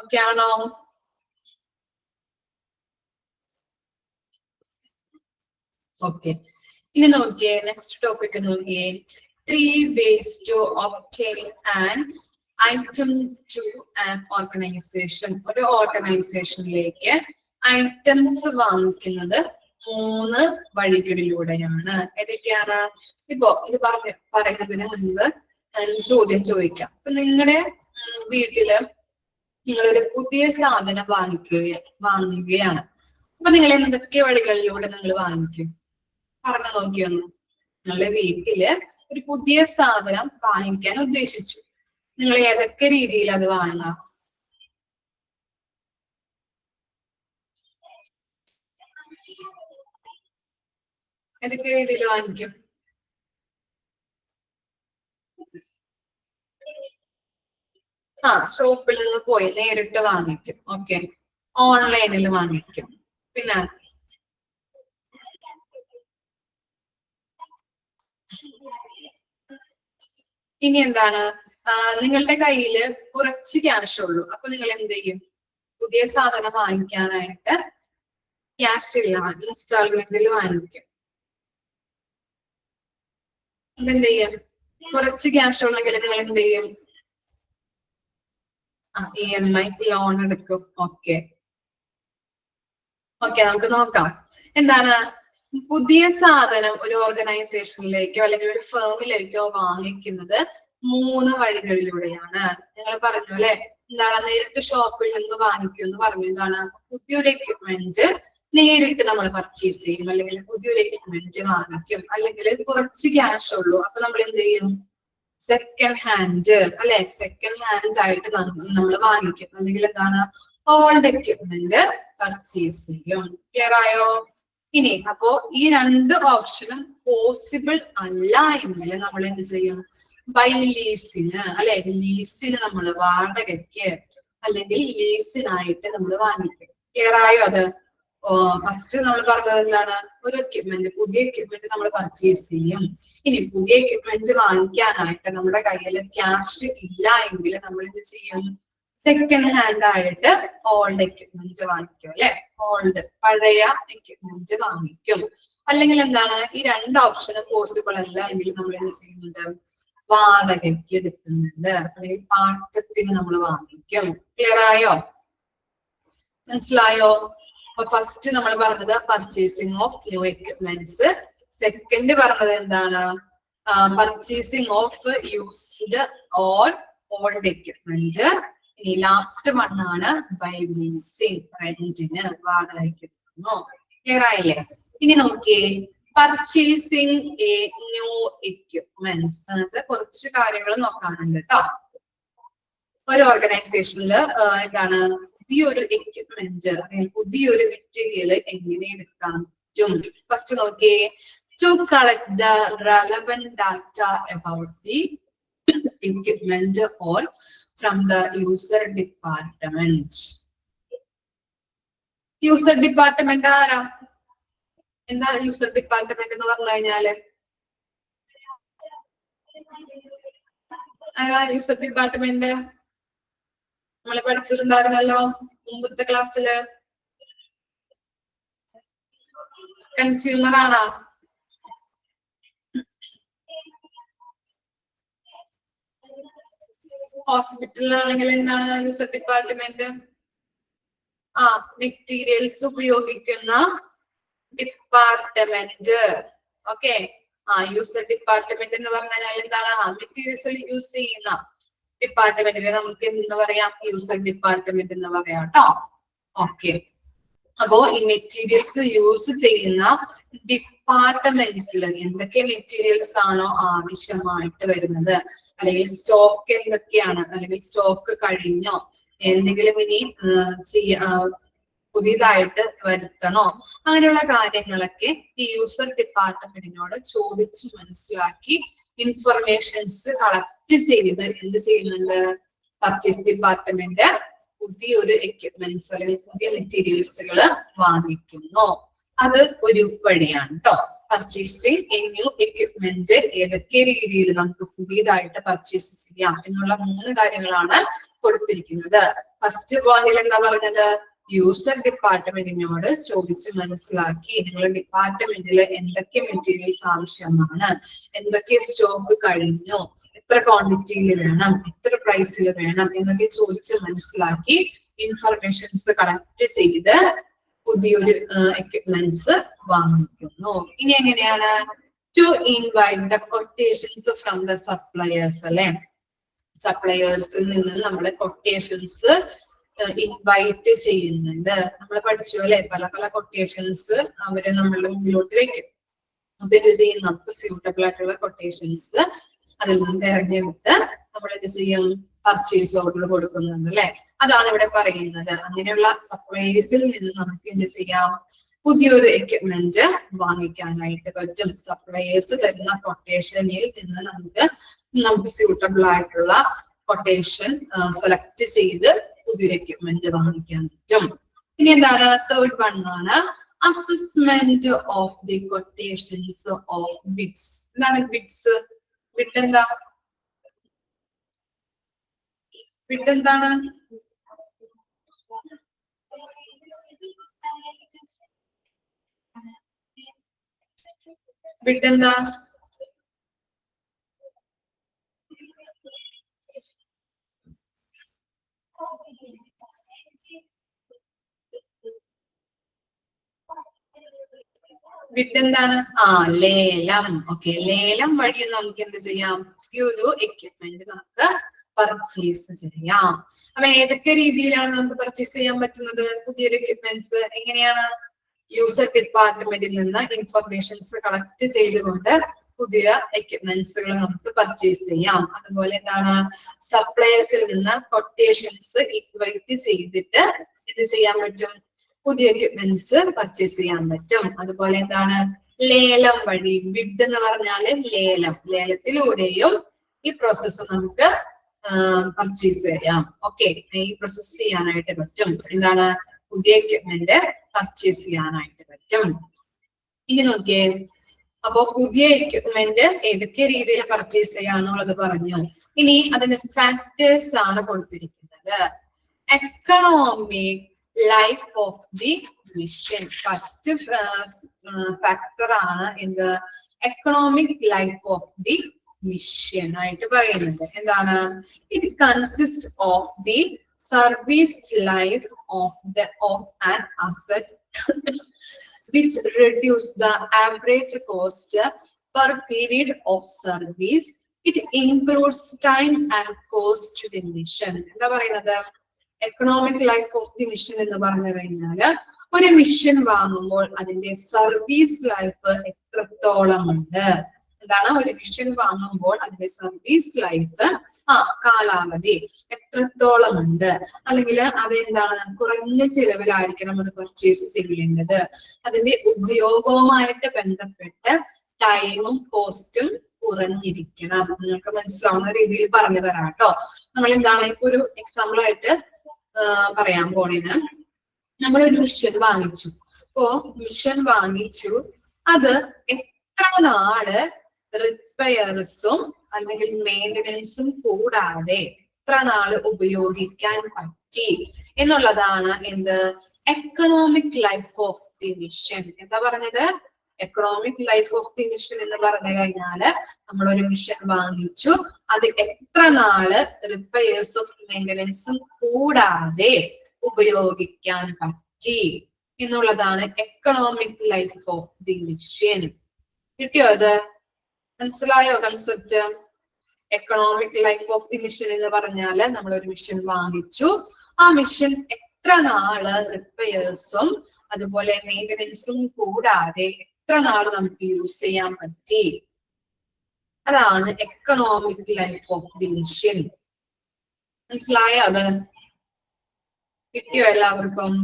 ഓക്കെ ആണോ? ഓക്കെ, ഇനി നോക്കിയേ, നെക്സ്റ്റ് ടോപ്പിക് നോക്കിയേ. 3 ways to obtain an item to an organization. ഒരു ഓർഗനൈസേഷനിലേക്ക് ഐറ്റംസ് വാങ്ങിക്കുന്നത് 3 വഴികളിലൂടെയാണ്. ഏതൊക്കെയാണ്? ഇപ്പോ ഇത് പറയുന്നതിന് മുൻപ് ചോദ്യം ചോദിക്കാം. ഇപ്പൊ നിങ്ങളുടെ വീട്ടില് നിങ്ങളൊരു പുതിയ സാധനം വാങ്ങുകയാണ്. അപ്പൊ നിങ്ങൾ എന്തൊക്കെ വഴികളിലൂടെ നിങ്ങൾ വാങ്ങിക്കും? പറഞ്ഞു നോക്കിയൊന്നു. നിങ്ങളുടെ വീട്ടില് ഒരു പുതിയ സാധനം വാങ്ങിക്കാൻ ഉദ്ദേശിച്ചു. നിങ്ങൾ ഏതൊക്കെ രീതിയിൽ അത് വാങ്ങാം? ഏതൊക്കെ രീതിയിൽ വാങ്ങിക്കും? ഷോപ്പിൽ നിന്ന് പോയി നേരിട്ട് വാങ്ങിക്കും. ഓക്കെ, ഓൺലൈനിൽ വാങ്ങിക്കും. പിന്നെ ഇനി എന്താണ്? നിങ്ങളുടെ കയ്യില് കുറച്ച് ക്യാഷ് ഉള്ളൂ. അപ്പൊ നിങ്ങൾ എന്ത് ചെയ്യും? പുതിയ സാധനം വാങ്ങിക്കാനായിട്ട് ക്യാഷ് ഇല്ല, ഇൻസ്റ്റാൾമെന്റിൽ വാങ്ങിക്കും. അപ്പൊ എന്ത് ചെയ്യും? കുറച്ച് ക്യാഷ് ഉണ്ടെങ്കിൽ നിങ്ങൾ എന്ത് ചെയ്യും? EMI ലോൺ എടുക്കും. ഓക്കെ, നമുക്ക് നോക്കാം. എന്താണ്? പുതിയ സാധനം ഒരു ഓർഗനൈസേഷനിലേക്കോ അല്ലെങ്കിൽ ഒരു ഫേമിലേക്കോ വാങ്ങിക്കുന്നത് 3 വഴികളിലൂടെയാണ്. നിങ്ങൾ പറഞ്ഞു അല്ലെ, എന്താണ്? നേരിട്ട് ഷോപ്പിൽ നിന്ന് വാങ്ങിക്കും എന്ന് പറഞ്ഞു. എന്താണ്? പുതിയൊരു എക്യുപ്മെന്റ് നേരിട്ട് നമ്മൾ പർച്ചേസ് ചെയ്യും, അല്ലെങ്കിൽ പുതിയൊരു എക്യുപ്മെന്റ് വാങ്ങിക്കും. അല്ലെങ്കിൽ കുറച്ച് ക്യാഷ് ഉള്ളൂ, അപ്പൊ നമ്മൾ എന്ത് ചെയ്യും? സെക്കൻഡ് ഹാൻഡ് അല്ലെ, സെക്കൻഡ് ഹാൻഡ് ആയിട്ട് നമ്മൾ വാങ്ങിക്കും. അല്ലെങ്കിൽ എന്താണ്? ഓൾഡ് എക്യുപ്മെന്റ് പർച്ചേസ് ചെയ്യും. ക്ലിയർ ആയോ? ഇനി അപ്പോ ഈ 2 ഓപ്ഷനും പോസിബിൾ അല്ല എങ്കിൽ നമ്മൾ എന്ത് ചെയ്യും? ബൈ ലീസിന് അല്ലെ, ലീസിന് നമ്മൾ വാടകയ്ക്ക് അല്ലെങ്കിൽ ലീസിനായിട്ട് നമ്മൾ വാങ്ങിക്കും. ക്ലിയർ ആയോ? അത് ഫസ്റ്റ് നമ്മൾ പറഞ്ഞത് എന്താണ്? ഒരു എക്യുപ്മെന്റ്, പുതിയ എക്യുപ്മെന്റ് നമ്മൾ പർച്ചേസ് ചെയ്യും. ഇനി പുതിയ എക്യുപ്മെന്റ് വാങ്ങിക്കാനായിട്ട് നമ്മുടെ കയ്യിൽ ക്യാഷ് ഇല്ല എങ്കിൽ നമ്മൾ എന്ത് ചെയ്യും? സെക്കൻഡ് ഹാൻഡ് ആയിട്ട് ഓൾഡ് എക്യുപ്മെന്റ് വാങ്ങിക്കും അല്ലെ, ഓൾഡ് പഴയ എക്യുപ്മെന്റ് വാങ്ങിക്കും. അല്ലെങ്കിൽ എന്താണ്? ഈ 2 ഓപ്ഷനും പോസിബിൾ അല്ല എങ്കിൽ നമ്മൾ എന്ത് ചെയ്യുന്നുണ്ട്? വാടകയ്ക്ക് എടുക്കുന്നുണ്ട്, അല്ലെങ്കിൽ പാട്ടത്തിന് നമ്മൾ വാങ്ങിക്കും. ക്ലിയർ ആയോ? മനസ്സിലായോ? അപ്പൊ ഫസ്റ്റ് നമ്മൾ പറഞ്ഞത് purchasing of new equipments. Second പറഞ്ഞത് എന്താണ്? Purchasing of used or old equipment. ഇനി ലാസ്റ്റ് വണ്ണാണ് ബൈ ലീസിങ്, റെന്റിന് വാടകയ്ക്ക് എടുക്കുന്നു. ക്ലിയർ ആയില്ലേ? ഇനി നോക്കിയേ, പർച്ചേസിങ് എ ന്യൂ എക്യുപ്മെന്റ്. അങ്ങനത്തെ കുറച്ച് കാര്യങ്ങൾ നോക്കാനുണ്ട് കേട്ടോ. ഒരു ഓർഗനൈസേഷനിൽ എന്താണ്? പുതിയൊരു എക്യുപ്മെന്റ് അല്ലെങ്കിൽ പുതിയൊരു മെറ്റീരിയൽ എങ്ങനെ എടുക്കാൻ പറ്റും? ഫസ്റ്റ് നോക്കിയേ, to collect the relevant data about the equipment or from the user department. User department ആരാ? എന്താ യൂസർ ഡിപ്പാർട്ട്മെന്റ് എന്ന് പറഞ്ഞു കഴിഞ്ഞാല്? യൂസർ ഡിപ്പാർട്ട്മെന്റ് നമ്മൾ പഠിച്ചിട്ടുണ്ടായിരുന്നല്ലോ മുമ്പത്തെ ക്ലാസ്സില്. കൺസ്യൂമർ ആണോ? ഹോസ്പിറ്റലിലാണെങ്കിൽ എന്താണ് യൂസർ ഡിപ്പാർട്ട്മെന്റ്? മെറ്റീരിയൽസ് ഉപയോഗിക്കുന്ന ഡിപ്പാർട്ട്മെന്റ്. ഓക്കെ, യൂസർ ഡിപ്പാർട്ട്മെന്റ് എന്ന് പറഞ്ഞാൽ എന്താണ്? മെറ്റീരിയൽസ് യൂസ് ചെയ്യുന്ന ഡിപ്പാർട്ട്മെന്റിനെ നമുക്ക് എന്ന് പറയാം? യൂസർ ഡിപ്പാർട്ട്മെന്റ് എന്ന് പറയാം കേട്ടോ. ഓക്കെ, അപ്പോ ഈ മെറ്റീരിയൽസ് യൂസ് ചെയ്യുന്ന ഡിപ്പാർട്ട്മെന്റ്സിൽ എന്തൊക്കെ മെറ്റീരിയൽസ് ആണോ ആവശ്യമായിട്ട് വരുന്നത്, അല്ലെങ്കിൽ സ്റ്റോക്ക് എന്തൊക്കെയാണ്, അല്ലെങ്കിൽ സ്റ്റോക്ക് കഴിഞ്ഞോ, എന്തെങ്കിലും ഇനി പുതിയതായിട്ട് വരുത്തണോ, അങ്ങനെയുള്ള കാര്യങ്ങളൊക്കെ ഈ യൂസർ ഡിപ്പാർട്ട്മെന്റിനോട് ചോദിച്ച് മനസ്സിലാക്കി ഇൻഫർമേഷൻസ് കളക്ട് ചെയ്ത് എന്ത് ചെയ്യുന്നുണ്ട്? പർച്ചേസ് ഡിപ്പാർട്ട്മെന്റ് പുതിയൊരു എക്യുപ്മെന്റ്സ് അല്ലെങ്കിൽ പുതിയ മെറ്റീരിയൽസുകൾ വാങ്ങിക്കുന്നു. അത് ഒരു വഴിയാണ് കേട്ടോ. പർച്ചേസിങ് എ ന്യൂ എക്യുപ്മെന്റ് ഏതൊക്കെ രീതിയിൽ നമുക്ക് പുതിയതായിട്ട് പർച്ചേസ് ചെയ്യാം എന്നുള്ള 3 കാര്യങ്ങളാണ് കൊടുത്തിരിക്കുന്നത്. ഫസ്റ്റ് പോയിന്റിൽ എന്താ പറഞ്ഞത്? യൂസർ ഡിപ്പാർട്ട്മെന്റിനോട് ചോദിച്ച് മനസ്സിലാക്കി നിങ്ങളുടെ ഡിപ്പാർട്ട്മെന്റിൽ എന്തൊക്കെ മെറ്റീരിയൽസ് ആവശ്യമാണ്, എന്തൊക്കെ സ്റ്റോക്ക് കഴിഞ്ഞു, എത്ര ക്വാണ്ടിറ്റിയിൽ വേണം, എത്ര പ്രൈസിൽ വേണം എന്നൊക്കെ ചോദിച്ച് മനസ്സിലാക്കി ഇൻഫർമേഷൻസ് കളക്ട് ചെയ്ത് പുതിയൊരു എക്യുപ്മെന്റ്സ് വാങ്ങിക്കുന്നു. ഇനി എങ്ങനെയാണ്? To invite the quotations from the suppliers അല്ലെ. സപ്ലയേഴ്സിൽ നിന്ന് നമ്മൾ കൊട്ടേഷൻസ് ഇൻവൈറ്റ് ചെയ്യുന്നുണ്ട്. നമ്മൾ പഠിച്ചു അല്ലെ, പല പല കൊട്ടേഷൻസ് അവര് നമ്മളുടെ മുമ്പിലോട്ട് വെക്കും. അപ്പൊ ഇത് ചെയ്യും, നമുക്ക് സ്യൂട്ടബിൾ ആയിട്ടുള്ള കൊട്ടേഷൻസ് അതിൽ നിന്ന് തിരഞ്ഞെടുത്ത് നമ്മൾ എന്ത് ചെയ്യും? പർച്ചേസ് ഓർഡർ കൊടുക്കുന്നുണ്ട് അല്ലെ. അതാണ് ഇവിടെ പറയുന്നത്. അങ്ങനെയുള്ള സപ്ലൈസിൽ നിന്ന് നമുക്ക് എന്ത് ചെയ്യാം? പുതിയൊരു എക്യുപ്മെന്റ് വാങ്ങിക്കാനായിട്ട് പറ്റും. സപ്ലൈസ് തരുന്ന കൊട്ടേഷനിൽ നിന്ന് നമുക്ക് സ്യൂട്ടബിൾ ആയിട്ടുള്ള കൊട്ടേഷൻ സെലക്ട് ചെയ്ത് പുതിയൊരു എക്യുപ്മെന്റ് വാങ്ങിക്കാൻ പറ്റും. ഇനി എന്താണ്? തേർഡ് വൺ ആണ് assessment of the quotations of bids. എന്താണ് ബിഡ്സ്? ബിഡ് എന്താ? ബിഡ് എന്താണ്? ബിഡ് എന്താ? ബിഡ് എന്താണ്? ലേലം. ഓക്കെ, ലേലം വഴി നമുക്ക് എന്ത് ചെയ്യാം? ഈ ഒരു എക്യുപ്മെന്റ് നമുക്ക് പർച്ചേസ് ചെയ്യാം. അപ്പൊ ഏതൊക്കെ രീതിയിലാണ് നമുക്ക് പർച്ചേസ് ചെയ്യാൻ പറ്റുന്നത് പുതിയൊരു എക്യുപ്മെന്റ്സ്? എങ്ങനെയാണ്? യൂസർ ഡിപ്പാർട്ട്മെന്റിൽ നിന്ന് ഇൻഫർമേഷൻസ് കളക്ട് ചെയ്തുകൊണ്ട് പുതിയ എക്യുപ്മെന്റ്സുകൾ നമുക്ക് പർച്ചേസ് ചെയ്യാം. അതുപോലെ എന്താണ്? സപ്ലയേഴ്സിൽ നിന്ന് കൊട്ടേഷൻസ് ഇൻവൈറ്റ് ചെയ്തിട്ട് എന്ത് ചെയ്യാൻ പറ്റും? പുതിയ എക്യുപ്മെന്റ്സ് പർച്ചേസ് ചെയ്യാൻ പറ്റും. അതുപോലെ എന്താണ്? ലേലം വഴി. ബിഡ് എന്ന് പറഞ്ഞാല് ലേലം. ലേലത്തിലൂടെയും ഈ പ്രോസസ്സ് നമുക്ക് പർച്ചേസ് ചെയ്യാം. ഓക്കെ, ഈ പ്രോസസ് ചെയ്യാനായിട്ട് പറ്റും. എന്താണ്? പുതിയ എക്യുപ്മെന്റ് പർച്ചേസ് ചെയ്യാനായിട്ട് പറ്റും. ഇനി നോക്കിയേ, അപ്പോ പുതിയ എക്യുപ്മെന്റ് ഏതൊക്കെ രീതിയിൽ പർച്ചേസ് ചെയ്യാന്നുള്ളത് പറഞ്ഞു. ഇനി അതിന്റെ ഫാക്ടേഴ്സ് ആണ് കൊടുത്തിരിക്കുന്നത്. Economic life of the mission. First factor ആണ് എന്ത്? Economic life of the mission ആയിട്ട് പറയുന്നത്. എന്താണ്? It consist of the service life of an asset which reduce the average cost per period of service. It includes time and cost dimension. എന്താ പറയുന്നത്? Economic life of the mission എന്ന് പറഞ്ഞു കഴിഞ്ഞാല് ഒരു mission വാങ്ങുമ്പോൾ അതിന്റെ സർവീസ് ലൈഫ് എത്രത്തോളം ഉണ്ട്. എന്താണ്? ഒരു മിഷൻ വാങ്ങുമ്പോൾ അതിന്റെ സർവീസ് ലൈഫ് കാലാവധി എത്രത്തോളം ഉണ്ട്, അല്ലെങ്കിൽ അതെന്താണ്? കുറഞ്ഞ ചിലവിലായിരിക്കണം അത് പർച്ചേസ് ചെയ്യേണ്ടത്. അതിന്റെ ഉപയോഗവുമായിട്ട് ബന്ധപ്പെട്ട് ടൈമും കോസ്റ്റും കുറഞ്ഞിരിക്കണം. നിങ്ങൾക്ക് മനസ്സിലാവുന്ന രീതിയിൽ പറഞ്ഞു തരാം കേട്ടോ. നമ്മൾ എന്താണ് ഇപ്പൊ ഒരു എക്സാമ്പിൾ ആയിട്ട് പറയാൻ പോണേന്, നമ്മളൊരു മിഷൻ വാങ്ങിച്ചു. അപ്പോ മിഷൻ വാങ്ങിച്ചു, അത് എത്ര നാള് റിപ്പയർസും അല്ലെങ്കിൽ മെയിൻ്റനൻസും കൂടാതെ എത്ര നാള് ഉപയോഗിക്കാൻ പറ്റി എന്നുള്ളതാണ് എന്ത്? Economic life of the mission. എന്താ പറഞ്ഞത്? Economic life of the mission എന്ന് പറഞ്ഞു കഴിഞ്ഞാല് നമ്മളൊരു മിഷൻ വാങ്ങിച്ചു, അത് എത്ര നാള് റിപ്പയേഴ്സും മെയിൻ്റനൻസും കൂടാതെ ഉപയോഗിക്കാൻ പറ്റി എന്നുള്ളതാണ് economic life of the mission. കിട്ടിയോ? അത് മനസ്സിലായോ concept? Economic life of the mission എന്ന് പറഞ്ഞാല് നമ്മൾ ഒരു മിഷൻ വാങ്ങിച്ചു, ആ മിഷൻ എത്ര നാള് റിപ്പയേഴ്സും അതുപോലെ മെയിൻ്റനൻസും കൂടാതെ എത്ര നാള് നമുക്ക് യൂസ് ചെയ്യാൻ പറ്റി, അതാണ് economic life of the mission. മനസ്സിലായോ? അത് കിട്ടിയോ എല്ലാവർക്കും?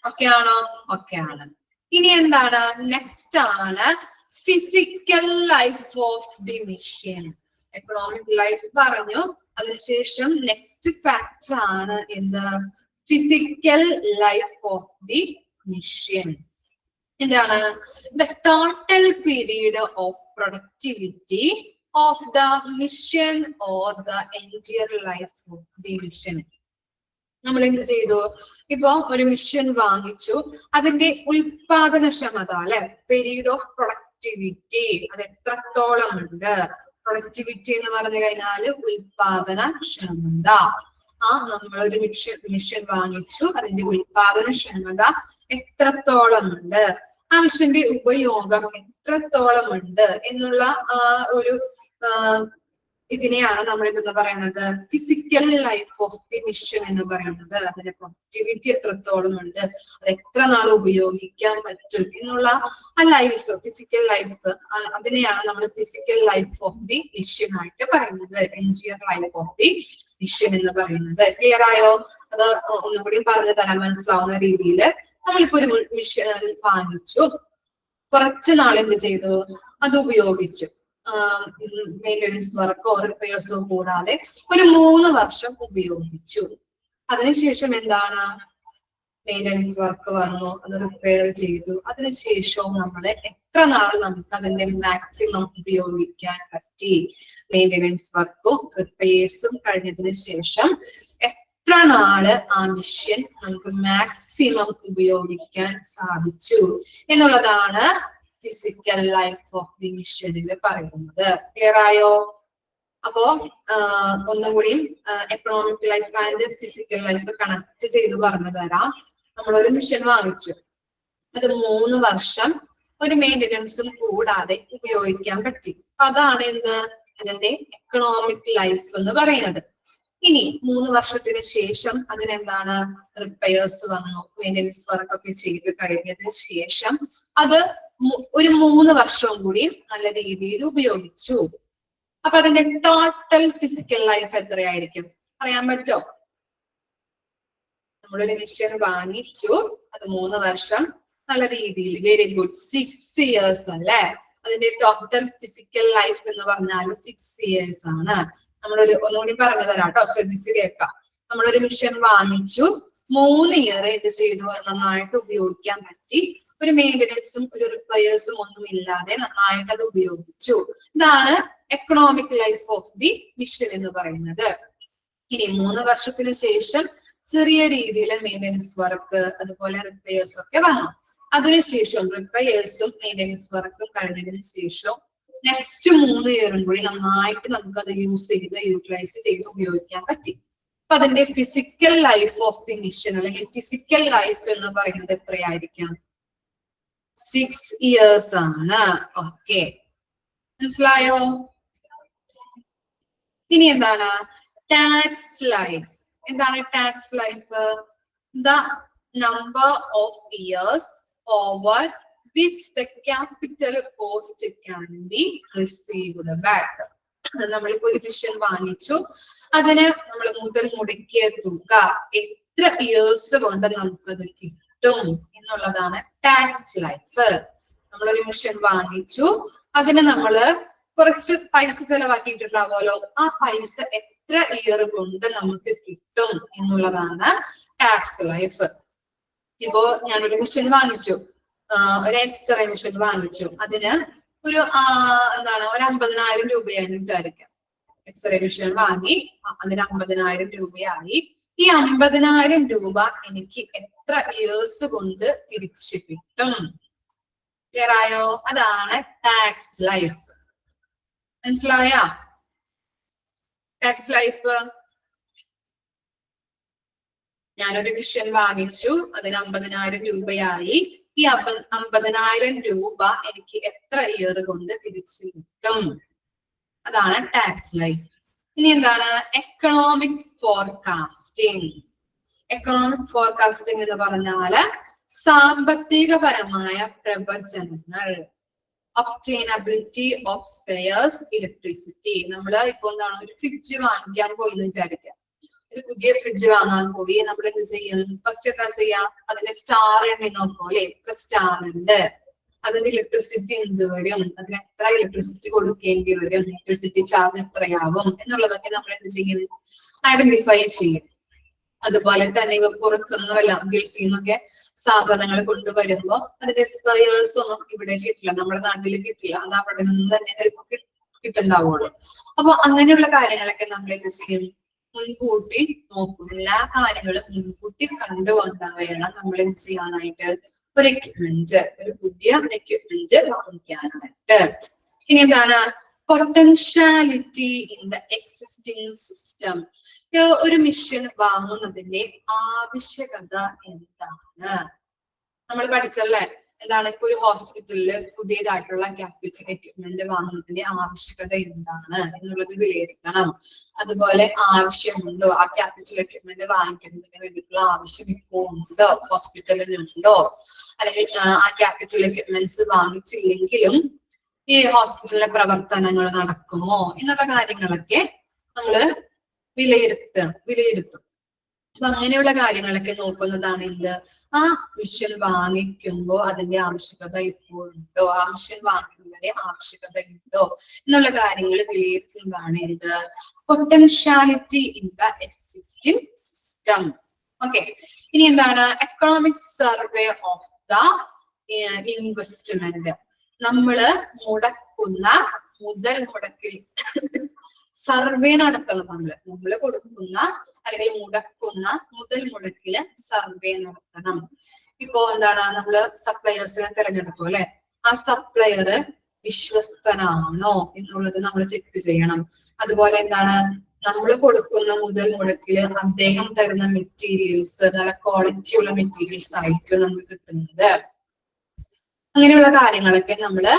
ഓക്കെ ആണോ? ഓക്കെ ആണ്. ഇനി എന്താണ് നെക്സ്റ്റ് ആണ് physical life of the machine. Economic life പറഞ്ഞു, അതിനുശേഷം നെക്സ്റ്റ് ഫാക്ടർ ആണ് എന്ത്? Physical life of the machine. എന്താണ്? The total period of productivity of the machine or the entire life of the machine. നമ്മൾ എന്ത് ചെയ്തു? ഇപ്പൊ ഒരു മിഷൻ വാങ്ങിച്ചു, അതിന്റെ ഉൽപാദനക്ഷമത അല്ലെ, പീരീഡ് ഓഫ് പ്രൊഡക്ടിവിറ്റി അത് എത്രത്തോളം ഉണ്ട്? പ്രൊഡക്ടിവിറ്റി എന്ന് പറഞ്ഞു കഴിഞ്ഞാല് ഉൽപാദനക്ഷമത. നമ്മളൊരു മിഷൻ വാങ്ങിച്ചു, അതിന്റെ ഉൽപാദനക്ഷമത എത്രത്തോളം ഉണ്ട്, ആ മിഷന്റെ ഉപയോഗം എത്രത്തോളം ഉണ്ട് എന്നുള്ള ഒരു ഇതിനെയാണ് നമ്മൾ എന്ന് പറയുന്നത് physical life of the mission എന്ന് പറയുന്നത്. അതിന്റെ പ്രൊഡക്ടിവിറ്റി എത്രത്തോളം ഉണ്ട്, അത് എത്ര നാൾ ഉപയോഗിക്കാൻ പറ്റും എന്നുള്ള ആ ലൈഫ്, ഫിസിക്കൽ ലൈഫ്, അതിനെയാണ് നമ്മൾ physical life of the mission ആയിട്ട് പറയുന്നത്, എൻജിയർ ലൈഫ് ഓഫ് ദി മിഷൻ എന്ന് പറയുന്നത്. ക്ലിയർ ആയോ? അത് ഒന്നുകൂടി പറഞ്ഞു തരാൻ മനസ്സിലാവുന്ന രീതിയിൽ. നമ്മളിപ്പോ ഒരു മിഷൻ വാങ്ങിച്ചു, കുറച്ചു നാൾ എന്ത് ചെയ്തു? അത് ഉപയോഗിച്ചു, മെയിൻ്റനൻസ് വർക്കോ റിപ്പയേഴ്സോ കൂടാതെ ഒരു 3 വർഷം ഉപയോഗിച്ചു. അതിനുശേഷം എന്താണ്? മെയിൻ്റനൻസ് വർക്ക് വന്നു, അത് റിപ്പയർ ചെയ്തു. അതിനുശേഷവും നമ്മൾ എത്ര നാൾ നമുക്ക് അതിന്റെ മാക്സിമം ഉപയോഗിക്കാൻ പറ്റി? മെയിൻ്റനൻസ് വർക്കും റിപ്പയേഴ്സും കഴിഞ്ഞതിന് ശേഷം എത്ര നാള് ആ മിഷൻ നമുക്ക് മാക്സിമം ഉപയോഗിക്കാൻ സാധിച്ചു എന്നുള്ളതാണ് ഫിസിക്കൽ ലൈഫ് ഓഫ് ദി മിഷനിൽ പറയുന്നത്. ക്ലിയർ ആയോ? അപ്പോ ഒന്നും കൂടിയും economic life and physical life connect ചെയ്ത് പറഞ്ഞു തരാം. നമ്മളൊരു മിഷൻ വാങ്ങിച്ചു, അത് 3 വർഷം ഒരു മെയിൻ്റനൻസും കൂടാതെ ഉപയോഗിക്കാൻ പറ്റി. അതാണ് എന്ത്? അതിന്റെ എക്കണോമിക് ലൈഫ് എന്ന് പറയുന്നത്. ഇനി 3 വർഷത്തിന് ശേഷം അതിനെന്താണ്? റിപ്പയേഴ്സ് വന്നു, മെയിൻ്റനൻസ് വർക്ക് ഒക്കെ ചെയ്ത് കഴിഞ്ഞതിന് ശേഷം അത് ഒരു 3 വർഷവും കൂടി നല്ല രീതിയിൽ ഉപയോഗിച്ചു. അപ്പൊ അതിന്റെ ടോട്ടൽ ഫിസിക്കൽ ലൈഫ് എത്രയായിരിക്കും? പറയാൻ പറ്റോ? നമ്മളൊരു മിഷൻ വാങ്ങിച്ചു, അത് 3 വർഷം നല്ല രീതിയിൽ, വെരി ഗുഡ്, 6 years അല്ലെ? അതിന്റെ ടോട്ടൽ ഫിസിക്കൽ ലൈഫ് എന്ന് പറഞ്ഞാൽ 6 years ആണ്. നമ്മളൊരു ഒന്നുകൂടി പറഞ്ഞു തരാം കേട്ടോ, ശ്രദ്ധിച്ച് കേൾക്കാം. നമ്മളൊരു മിഷൻ വാങ്ങിച്ചു, 3 year എന്ത് ചെയ്തു? നന്നായിട്ട് ഉപയോഗിക്കാൻ പറ്റി. ഒരു മെയിൻ്റനൻസും ഒരു റിപ്പയേഴ്സും ഒന്നും ഇല്ലാതെ നന്നായിട്ട് അത് ഉപയോഗിച്ചു. ഇതാണ് economic life of the mission എന്ന് പറയുന്നത്. ഇനി 3 വർഷത്തിന് ശേഷം ചെറിയ രീതിയിൽ മെയിൻ്റനൻസ് വർക്ക് അതുപോലെ റിപ്പയേഴ്സ് ഒക്കെ വന്നു. അതിനുശേഷം റിപ്പയേഴ്സും മെയിൻ്റനൻസ് വർക്കും കഴിഞ്ഞതിന് ശേഷം നെക്സ്റ്റ് 3 year കൂടി നന്നായിട്ട് നമുക്ക് അത് യൂസ് ചെയ്ത് യൂട്ടിലൈസ് ചെയ്ത് ഉപയോഗിക്കാൻ പറ്റി. അപ്പൊ അതിന്റെ physical life of the mission അല്ലെങ്കിൽ ഫിസിക്കൽ ലൈഫ് എന്ന് പറയുന്നത് എത്രയായിരിക്കാം? 6 years ആണ്. ഓക്കെ, മനസ്സിലായോ? ഇനി എന്താണ് ടാക്സ് ലൈഫ്? എന്താണ് tax life? The number of years over which the capital cost can be received back. നമ്മളിപ്പോ ഒരു മിഷൻ വാങ്ങിച്ചു, അതിന് നമ്മൾ മുതൽ മുടക്കിയ തുക എത്ര ഇയേഴ്സ് കൊണ്ട് നമുക്കത് കിട്ടും എന്നുള്ളതാണ് ടാക്സ് ലൈഫ്. നമ്മളൊരു മിഷൻ വാങ്ങിച്ചു, അതിന് നമ്മള് കുറച്ച് പൈസ ചെലവാക്കിയിട്ടുണ്ടാവുമല്ലോ, ആ പൈസ എത്ര ഇയർ കൊണ്ട് നമുക്ക് കിട്ടും എന്നുള്ളതാണ് ടാക്സ് ലൈഫ്. ഇപ്പോ ഞാനൊരു മിഷൻ വാങ്ങിച്ചു, ഒരു എക്സ്റേ മിഷൻ വാങ്ങിച്ചു, അതിന് ഒരു എന്താണ് ഒരു 50,000 രൂപയാണെന്ന് വിചാരിക്കാം. എക്സ്റേ മെഷീൻ വാങ്ങി, അതിന് 50,000 രൂപയായി. ഈ 50,000 രൂപ എനിക്ക് എത്ര ഇയേഴ്സ് കൊണ്ട് തിരിച്ചു കിട്ടും? ക്ലിയർ ആയോ? അതാണ് ടാക്സ് ലൈഫ്. മനസ്സിലായ? ടാക്സ് ലൈഫ്, ഞാനൊരു മിഷൻ വാങ്ങിച്ചു, അതിന് 50,000 രൂപയായി. ഈ 50,000 രൂപ എനിക്ക് എത്ര ഇയർ കൊണ്ട് തിരിച്ചു കിട്ടും? അതാണ് ടാക്സ് ലൈഫ്. ഇനി എന്താണ് എക്കണോമിക് ഫോർകാസ്റ്റിംഗ്? എക്കണോമിക് ഫോർകാസ്റ്റിംഗ് എന്ന് പറഞ്ഞാല് സാമ്പത്തികപരമായ പ്രവചനങ്ങൾ. ഒബ്റ്റൈനബിലിറ്റി ഓഫ് സ്പെയർസ് ഇലക്ട്രിസിറ്റി. നമ്മള് ഇപ്പൊ എന്താണ് ഒരു ഫ്രിഡ്ജ് വാങ്ങിക്കാൻ പോയി എന്ന് വിചാരിക്കാം. ഒരു പുതിയ ഫ്രിഡ്ജ് വാങ്ങാൻ പോയി, നമ്മൾ എന്ത് ചെയ്യും? ഫസ്റ്റ് എന്താ ചെയ്യാം? അതിന്റെ സ്റ്റാർ എണ്ണി നോക്കും അല്ലെ, എത്ര സ്റ്റാർ ഉണ്ട്, അതിന്റെ ഇലക്ട്രിസിറ്റി എന്ത് വരും, അതിന് എത്ര ഇലക്ട്രിസിറ്റി കൊടുക്കേണ്ടി വരും, ഇലക്ട്രിസിറ്റി ചാർജ് എത്രയാവും എന്നുള്ളതൊക്കെ നമ്മൾ എന്ത് ചെയ്യും? ഐഡന്റിഫൈ ചെയ്യും. അതുപോലെ തന്നെ ഇവ പുറത്തുനിന്ന് വല്ല ഗൾഫിൽ നിന്നൊക്കെ സാധനങ്ങൾ കൊണ്ടുവരുമ്പോ അതിന്റെ സ്പെയർസ് ഒന്നും ഇവിടെ കിട്ടില്ല, നമ്മുടെ നാട്ടിൽ കിട്ടില്ല, അത് അവിടെ നിന്ന് തന്നെ കിട്ടുണ്ടാവുള്ളൂ. അപ്പൊ അങ്ങനെയുള്ള കാര്യങ്ങളൊക്കെ നമ്മൾ എന്ത് ചെയ്യും? മുൻകൂട്ടി നോക്കും. എല്ലാ കാര്യങ്ങളും മുൻകൂട്ടി കണ്ടുകൊണ്ട് വേണം നമ്മൾ എന്ത് ചെയ്യാനായിട്ട്? ഒരു എക്യുപ്മെന്റ്, ഒരു പുതിയ എക്യുപ്മെന്റ് വാങ്ങിക്കാനായിട്ട്. ഇനി എന്താണ് potentiality in the existing system? ഒരു മിഷൻ വാങ്ങുന്നതിന്റെ ആവശ്യകത എന്താണ്? നമ്മൾ പഠിച്ചല്ലേ, എന്താണ് ഇപ്പൊ ഒരു ഹോസ്പിറ്റലില് പുതിയതായിട്ടുള്ള ക്യാപിറ്റൽ എക്യുപ്മെന്റ് വാങ്ങുന്നതിന്റെ ആവശ്യകത എന്താണ് എന്നുള്ളത് വിലയിരുത്തണം. അതുപോലെ ആവശ്യമുണ്ടോ, ആ ക്യാപിറ്റൽ എക്യുപ്മെന്റ് വാങ്ങിക്കുന്നതിന് വേണ്ടിയിട്ടുള്ള ആവശ്യം ഇപ്പോൾ ഉണ്ടോ, ഹോസ്പിറ്റലിനുണ്ടോ, അല്ലെങ്കിൽ ആ ക്യാപിറ്റൽ എക്യുപ്മെന്റ്സ് വാങ്ങിച്ചില്ലെങ്കിലും ഈ ഹോസ്പിറ്റലിലെ പ്രവർത്തനങ്ങൾ നടക്കുമോ എന്നുള്ള കാര്യങ്ങളൊക്കെ നമ്മള് വിലയിരുത്തും. അപ്പൊ അങ്ങനെയുള്ള കാര്യങ്ങളൊക്കെ നോക്കുന്നതാണ് എന്ത്? ആ മിഷൻ വാങ്ങിക്കുമ്പോൾ അതിന്റെ ആവശ്യകത ഇപ്പോഴുണ്ടോ, ആ മിഷൻ വാങ്ങുന്നതിന്റെ ആവശ്യകത ഉണ്ടോ എന്നുള്ള കാര്യങ്ങൾ വിലയിരുത്തുന്നതാണ് എന്ത്? Potentiality in the existing system. Okay. ഇനി എന്താണ് economic survey of the investment? നമ്മള് മുടക്കുന്ന മുതൽ മുടക്കിൽ സർവേ നടത്തണം. നമ്മള് കൊടുക്കുന്ന അല്ലെങ്കിൽ മുടക്കുന്ന മുതൽ മുടക്കില് സർവേ നടത്തണം. ഇപ്പോ എന്താണ് നമ്മള് സപ്ലയേഴ്സിനെ തിരഞ്ഞെടുക്കും അല്ലെ, ആ സപ്ലയർ വിശ്വസ്തനാണോ എന്നുള്ളത് നമ്മൾ ചെക്ക് ചെയ്യണം. അതുപോലെ എന്താണ് നമ്മൾ കൊടുക്കുന്ന മുതൽ മുടക്കില് അദ്ദേഹം തരുന്ന മെറ്റീരിയൽസ് നല്ല ക്വാളിറ്റിയുള്ള മെറ്റീരിയൽസ് ആയിരിക്കും നമുക്ക് കിട്ടുന്നത്. അങ്ങനെയുള്ള കാര്യങ്ങളൊക്കെ നമ്മള്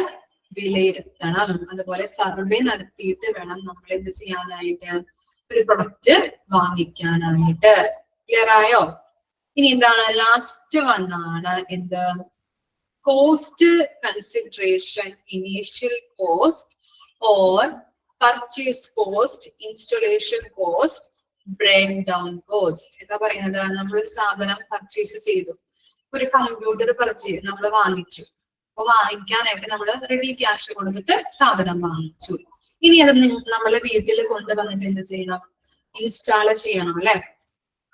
വിലയിരുത്തണം. അതുപോലെ സർവേ നടത്തിയിട്ട് വേണം നമ്മൾ എന്ത് ചെയ്യാനായിട്ട്? ഒരു പ്രൊഡക്റ്റ് വാങ്ങിക്കാനായിട്ട്. ക്ലിയർ ആയോ? ഇനി എന്താണ് ലാസ്റ്റ് വൺ ആണ് എന്ത്? Cost consideration, initial cost or purchase cost, installation cost, break down cost. എന്താ പറയുന്നത്? നമ്മളൊരു സാധനം പർച്ചേസ് ചെയ്തു, ഒരു കമ്പ്യൂട്ടർ നമ്മൾ വാങ്ങിച്ചു. അപ്പൊ വാങ്ങിക്കാനായിട്ട് നമ്മൾ റെഡി ക്യാഷ് കൊടുത്തിട്ട് സാധനം വാങ്ങിച്ചു. ഇനി അത് നമ്മളെ വീട്ടിൽ കൊണ്ടുവന്നിട്ട് എന്ത് ചെയ്യണം? ഇൻസ്റ്റാൾ ചെയ്യണം അല്ലെ,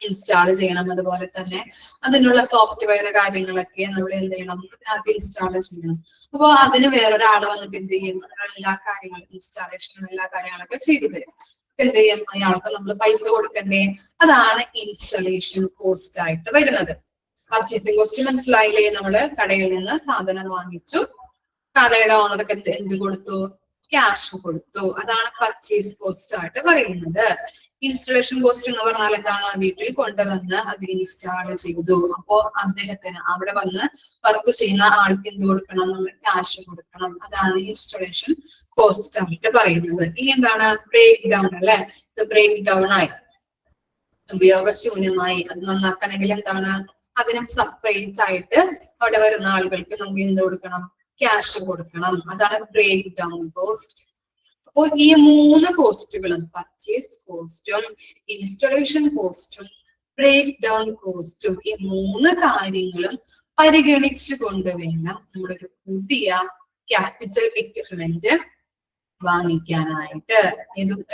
ഇൻസ്റ്റാൾ ചെയ്യണം. അതുപോലെ തന്നെ അതിനുള്ള സോഫ്റ്റ്വെയർ കാര്യങ്ങളൊക്കെ നമ്മൾ എന്ത് ചെയ്യണം? അതിനകത്ത് ഇൻസ്റ്റാൾ ചെയ്യണം. അപ്പൊ അതിന് വേറൊരാള് വന്നിട്ട് എന്ത് ചെയ്യും? എല്ലാ കാര്യങ്ങളും ഇൻസ്റ്റാളേഷനും എല്ലാ കാര്യങ്ങളൊക്കെ ചെയ്തു തരും. എന്ത് ചെയ്യും? അയാൾക്ക് നമ്മൾ പൈസ കൊടുക്കണ്ടേ? അതാണ് ഇൻസ്റ്റലേഷൻ കോസ്റ്റ് ആയിട്ട് വരുന്നത്. പർച്ചേസിംഗ് കോസ്റ്റ് മനസ്സിലായില്ലേ? നമ്മള് കടയിൽ നിന്ന് സാധനം വാങ്ങിച്ചു, കടയുടെ ഓണർക്ക് എന്ത് കൊടുത്തു? ക്യാഷ് കൊടുത്തു. അതാണ് പർച്ചേസ് കോസ്റ്റ് ആയിട്ട് പറയുന്നത്. ഇൻസ്റ്റലേഷൻ കോസ്റ്റ് എന്ന് പറഞ്ഞാൽ എന്താണ്? വീട്ടിൽ കൊണ്ടുവന്ന് അത് ഇൻസ്റ്റാൾ ചെയ്തു. അപ്പോ അദ്ദേഹത്തിന് അവിടെ വന്ന് വർക്ക് ചെയ്യുന്ന ആൾക്ക് എന്ത് കൊടുക്കണം? നമ്മൾ ക്യാഷ് കൊടുക്കണം. അതാണ് ഇൻസ്റ്റലേഷൻ കോസ്റ്റ് ആയിട്ട് പറയുന്നത്. ഇനി എന്താണ്? ബ്രേക്ക് ഡൗൺ അല്ലെ, ഇത് ബ്രേക്ക് ഡൗൺ ആയി, ഉപയോഗശൂന്യമായി, അത് നന്നാക്കണമെങ്കിൽ എന്താണ്? അതിനും സെപ്പറേറ്റ് ആയിട്ട് അവിടെ വരുന്ന ആളുകൾക്ക് നമുക്ക് എന്ത് കൊടുക്കണം? ക്യാഷ് കൊടുക്കണം. അതാണ് ബ്രേക്ക് ഡൗൺ കോസ്റ്റ്. അപ്പോൾ ഈ മൂന്ന് കോസ്റ്റുകളും, പർച്ചേസ് കോസ്റ്റും ഇൻസ്റ്റലേഷൻ കോസ്റ്റും ബ്രേക്ക് ഡൗൺ കോസ്റ്റും, ഈ മൂന്ന് കാര്യങ്ങളും പരിഗണിച്ചു കൊണ്ട് വേണം നമ്മളൊരു പുതിയ ക്യാപിറ്റൽ എക്യുപ്മെന്റ് വാങ്ങിക്കാനായിട്ട്.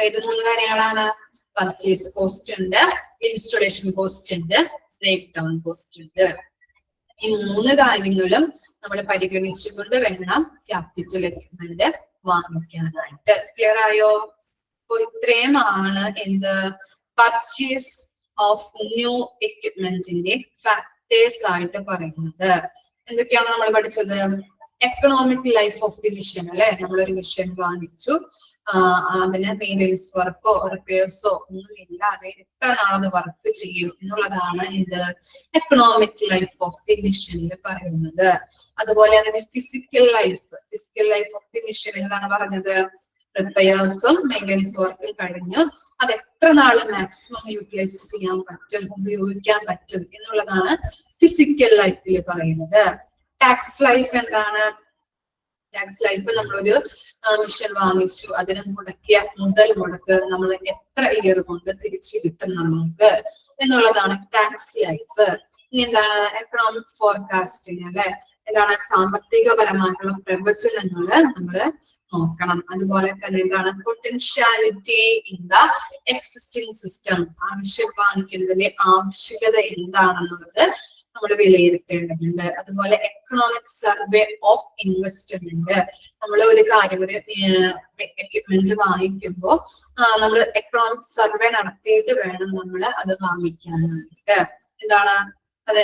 ഏത് മൂന്ന് കാര്യങ്ങളാണ്? പർച്ചേസ് കോസ്റ്റ് ഉണ്ട്, ഇൻസ്റ്റലേഷൻ കോസ്റ്റ് ഉണ്ട്, ബ്രേക്ക് ഡൗൺ കോസ്റ്റ് ഉണ്ട്. ഈ മൂന്ന് കാര്യങ്ങളും നമ്മൾ പരിഗണിച്ചുകൊണ്ട് വേണം ക്യാപിറ്റൽ എക്യുപ്മെന്റ് വാങ്ങിക്കാനായിട്ട്. ക്ലിയർ ആയോ? അപ്പൊ ഇത്രയുമാണ് എന്ത് പർച്ചേസ് ഓഫ് ന്യൂ എക്യുപ്മെന്റിന്റെ ഫാക്ടേഴ്സ് ആയിട്ട് പറയുന്നത്. എന്തൊക്കെയാണ് നമ്മൾ പഠിച്ചത്? Economic life of the mission അല്ലെ, നമ്മളൊരു മിഷൻ വാങ്ങിച്ചു, അതിന് മെയിൻ്റെനൻസ് വർക്കോ റിപ്പയർസോ ഒന്നും ഇല്ലാതെ എത്ര നാളത് വർക്ക് ചെയ്യും എന്നുള്ളതാണ് ഇത് എക്കണോമിക് ലൈഫ് ഓഫ് ദി മിഷനിൽ പറയുന്നത്. അതുപോലെ അതിന്റെ physical life of the machine എന്താണ് പറഞ്ഞത്? റിപ്പയർസും മെയിൻ്റെനൻസ് വർക്കും കഴിഞ്ഞു അത് എത്ര നാള് മാക്സിമം യൂട്ടിലൈസ് ചെയ്യാൻ പറ്റും, ഉപയോഗിക്കാൻ പറ്റും എന്നുള്ളതാണ് ഫിസിക്കൽ ലൈഫിൽ പറയുന്നത്. ടാക്സ് ലൈഫ് എന്താണ്? ടാക്സ് ലൈഫ് നമ്മളൊരു മിഷൻ വാങ്ങിച്ചു, അതിന് മുടക്കിയ മുതക്ക് നമ്മൾ എത്ര ഇയർ കൊണ്ട് തിരിച്ചു കിട്ടും നമുക്ക് എന്നുള്ളതാണ് ടാക്സ് ലൈഫ്. ഇനി എന്താണ്? എക്കണോമിക് ഫോർകാസ്റ്റിംഗ് അല്ലെ, എന്താണ്? സാമ്പത്തികപരമായിട്ടുള്ള പ്രവചനങ്ങള് നമ്മള് നോക്കണം. അതുപോലെ തന്നെ എന്താണ്? Potentiality in the existing system, ആവശ്യം വാങ്ങിക്കുന്നതിന്റെ ആവശ്യകത എന്താണെന്നുള്ളത് നമ്മൾ വിലയിരുത്തേണ്ടതുണ്ട്. അതുപോലെ എക്കണോമിക് സർവേ ഓഫ് ഇൻവെസ്റ്റ്മെന്റ്, നമ്മൾ ഒരു കാര്യം ഒരു എക്യുപ്മെന്റ് വാങ്ങിക്കുമ്പോൾ നമ്മൾ എക്കണോമിക് സർവേ നടത്തിയിട്ട് വേണം നമ്മൾ അത് വാങ്ങിക്കാനായിട്ട്. എന്താണ് അത്?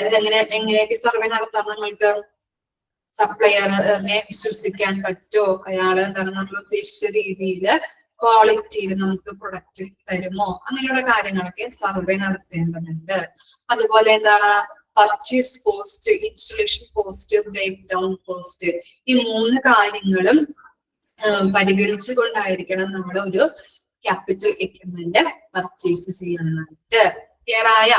എങ്ങനെയൊക്കെ സർവേ നടത്താം? നമ്മൾക്ക് സപ്ലയറിനെ വിശ്വസിക്കാൻ പറ്റുമോ? അയാള് എന്താണ് നമ്മൾ ഉദ്ദേശിച്ച രീതിയിൽ ക്വാളിറ്റിയിൽ നമുക്ക് പ്രൊഡക്റ്റ് തരുമോ? അങ്ങനെയുള്ള കാര്യങ്ങളൊക്കെ സർവേ നടത്തേണ്ടതുണ്ട്. അതുപോലെ എന്താണ്? Purchase cost, installation cost, break down cost, ഈ 3 കാര്യങ്ങളും പരിഗണിച്ചുകൊണ്ടായിരിക്കണം നമ്മൾ ഒരു ക്യാപിറ്റൽ എക്യുപ്മെന്റ് പർച്ചേസ് ചെയ്യാനായിട്ട്. ക്ലിയർ ആയ?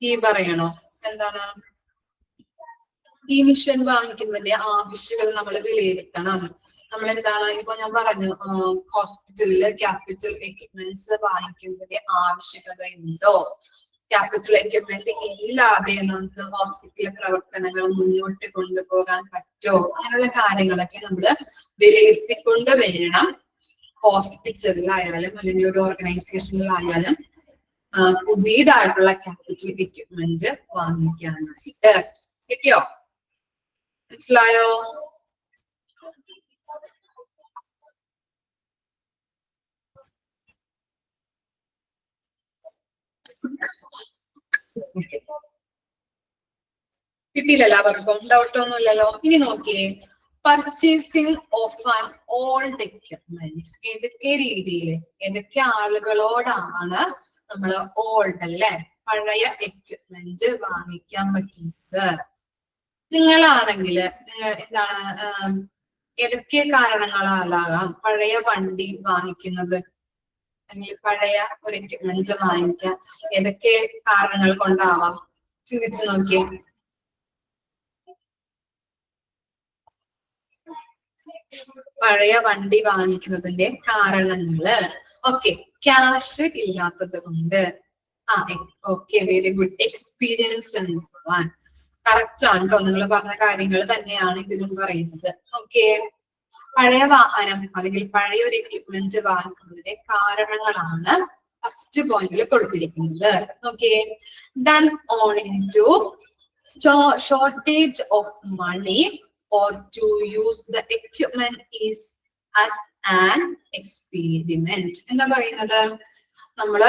ഈ പറയണോ? എന്താണ്? ഈ മിഷൻ വാങ്ങിക്കുന്നതിന്റെ ആവശ്യകത നമ്മൾ വിലയിരുത്തണം. നമ്മൾ എന്താണ് ഇപ്പൊ ഞാൻ പറഞ്ഞു, ഹോസ്പിറ്റലില് ക്യാപിറ്റൽ എക്യുപ്മെന്റ്സ് വാങ്ങിക്കുന്നതിന്റെ ആവശ്യകത ഉണ്ടോ? ക്യാപിറ്റൽ എക്യുപ്മെന്റ് ഇല്ലാതെ നമുക്ക് ഹോസ്പിറ്റലിലെ പ്രവർത്തനങ്ങൾ മുന്നോട്ട് കൊണ്ടുപോകാൻ പറ്റുമോ? അങ്ങനെയുള്ള കാര്യങ്ങളൊക്കെ നമ്മൾ വിലയിരുത്തിക്കൊണ്ട് വേണം ഹോസ്പിറ്റലിലായാലും അല്ലെങ്കിൽ ഒരു ഓർഗനൈസേഷനിലായാലും പുതിയതായിട്ടുള്ള ക്യാപിറ്റൽ എക്യുപ്മെന്റ് വാങ്ങിക്കാനായിട്ട്. കിട്ടിയോ? മനസ്സിലായോ? കിട്ടിയില്ല എല്ലാവർക്കും? ഡൗട്ട് ഒന്നും ഇല്ലല്ലോ? ഇനി നോക്കിയേ, purchasing of an old equipment. ഏതൊക്കെ രീതിയിൽ ഏതൊക്കെ ആളുകളോടാണ് നമ്മൾ ഓൾഡ് അല്ലെ, പഴയ എക്യുപ്മെന്റ് വാങ്ങിക്കാൻ പറ്റുന്നത്? നിങ്ങളാണെങ്കിൽ എന്താണ് ഏതൊക്കെ കാരണങ്ങളാലാകാം പഴയ വണ്ടി വാങ്ങിക്കുന്നത് അല്ലെങ്കിൽ പഴയ ഒരു എക്യുപ്മെന്റ് വാങ്ങിക്കാൻ ഏതൊക്കെ കാരണങ്ങൾ കൊണ്ടാവാം? ചിന്തിച്ചു നോക്കിയേ. പഴയ വണ്ടി വാങ്ങിക്കുന്നതിന്റെ കാരണങ്ങള്. ഓക്കെ, ക്യാഷ് ഇല്ലാത്തത് കൊണ്ട്. Okay, very good. എക്സ്പീരിയൻസ് ഉണ്ടാവാൻ. കറക്റ്റ് ആണ് കേട്ടോ, നിങ്ങൾ പറഞ്ഞ കാര്യങ്ങൾ തന്നെയാണ് ഇതിലും പറയുന്നത്. ഓക്കെ, പഴയ വാഹനം അല്ലെങ്കിൽ പഴയ ഒരു എക്യുപ്മെന്റ് വാങ്ങുന്നതിന്റെ കാരണങ്ങളാണ് ഫസ്റ്റ് പോയിന്റിൽ കൊടുത്തിരിക്കുന്നത്. Okay, done owing to shortage of money or to use the equipment is as an experiment. എന്താ പറയുന്നത്? നമ്മള്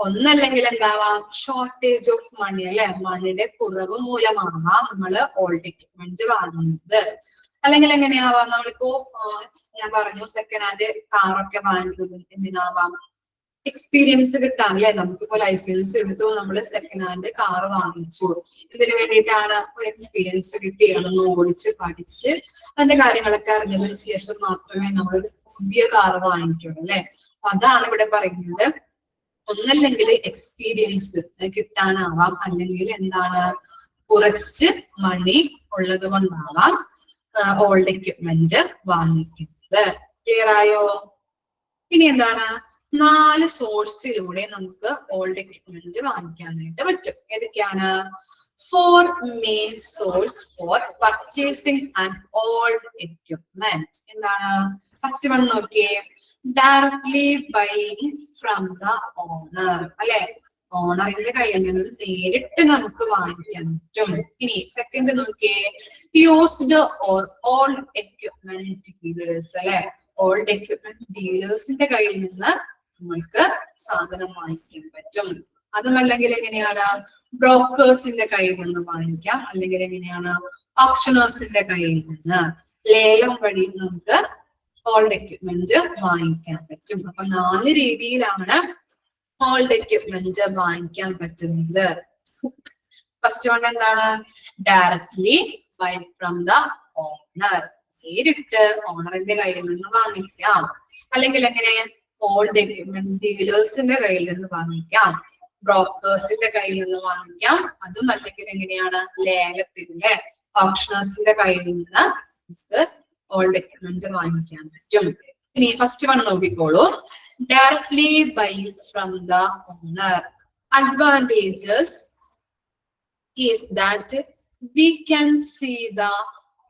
ഒന്നല്ലെങ്കിൽ എന്താവാം, ഷോർട്ടേജ് ഓഫ് മണി അല്ലെ, മണിയുടെ കുറവ് മൂലമാവാം നമ്മള് ഓൾഡ് എക്യുപ്മെന്റ് വാങ്ങുന്നത്. അല്ലെങ്കിൽ എങ്ങനെയാവാം, നമ്മളിപ്പോ ഞാൻ പറഞ്ഞു സെക്കൻഡ് ഹാൻഡ് കാറൊക്കെ വാങ്ങുന്നത് എന്തിനാവാം? എക്സ്പീരിയൻസ് കിട്ടാൻ അല്ലെ. നമുക്കിപ്പോ ലൈസൻസ് എടുത്തു, നമ്മൾ സെക്കൻഡ് ഹാൻഡ് കാർ വാങ്ങിച്ചു. ഇതിനു വേണ്ടിയിട്ടാണ് ഒരു എക്സ്പീരിയൻസ് കിട്ടി, അതൊന്ന് ഓടിച്ച് പഠിച്ച് അതിന്റെ കാര്യങ്ങളൊക്കെ അറിഞ്ഞതിന് ശേഷം മാത്രമേ നമ്മൾ പുതിയ കാർ വാങ്ങിക്കുള്ളൂ അല്ലെ. അതാണ് ഇവിടെ പറയുന്നത്. ഒന്നല്ലെങ്കിൽ എക്സ്പീരിയൻസ് കിട്ടാനാവാം, അല്ലെങ്കിൽ എന്താണ് കുറച്ച് മണി ഉള്ളത് കൊണ്ടാവാം ഓൾഡ് എക്യുപ്മെന്റ് വാങ്ങിക്കുന്നത്. ക്ലിയർ ആയോ? ഇനി എന്താണ്, 4 സോഴ്സിലൂടെ നമുക്ക് ഓൾഡ് എക്യുപ്മെന്റ് വാങ്ങിക്കാനായിട്ട് പറ്റും. ഏതൊക്കെയാണ്? 4 main source for purchasing an old equipment. എന്താണ്? ഫസ്റ്റ് വൺ നോക്കിയേ, directly buying from the owner അല്ലെ, ഓണറിന്റെ കയ്യിൽ നിന്ന് നേരിട്ട് നമുക്ക് വാങ്ങിക്കാൻ പറ്റും. ഇനി സെക്കൻഡ് നോക്കിയേ, used or old equipment dealers അല്ലെ, ഓൾഡ് എക്യുപ്മെന്റ് ഡീലേഴ്സിന്റെ കയ്യിൽ നിന്ന് നമ്മൾക്ക് സാധനം വാങ്ങിക്കാൻ പറ്റും. അതുമല്ലെങ്കിൽ എങ്ങനെയാണ്, ബ്രോക്കേഴ്സിന്റെ കയ്യിൽ നിന്ന് വാങ്ങിക്കാം, അല്ലെങ്കിൽ എങ്ങനെയാണ്, ഓപ്ഷനേഴ്സിന്റെ കയ്യിൽ നിന്ന് ലേലം വഴി നമുക്ക് ഓൾഡ് എക്യുപ്മെന്റ് വാങ്ങിക്കാൻ പറ്റും. അപ്പൊ 4 രീതിയിലാണ് ഓൾഡ് എക്യുപ്മെന്റ് വാങ്ങിക്കാൻ പറ്റുന്നത്. ഫസ്റ്റ് വൺ എന്താണ്, directly buy from the owner, നേരിട്ട് ഓണറിന്റെ കയ്യിൽ നിന്ന് വാങ്ങിക്കാം. അല്ലെങ്കിൽ എങ്ങനെ, ഓൾഡ് എക്യുപ്മെന്റ് ഡീലേഴ്സിന്റെ കയ്യിൽ നിന്ന് വാങ്ങിക്കാം, ബ്രോക്കേഴ്സിന്റെ കയ്യിൽ നിന്ന് വാങ്ങിക്കാം. അതും അല്ലെങ്കിൽ എങ്ങനെയാണ്, ലേലത്തിന്റെ ഓപ്ഷനേഴ്സിന്റെ കയ്യിൽ നിന്ന് നമുക്ക് ഓൾഡ് എക്യുപ്മെന്റ് വാങ്ങിക്കാൻ പറ്റും. ഇനി ഫസ്റ്റ് വൺ നോക്കിക്കോളൂ, directly buy from the owner. Advantages is that we can see the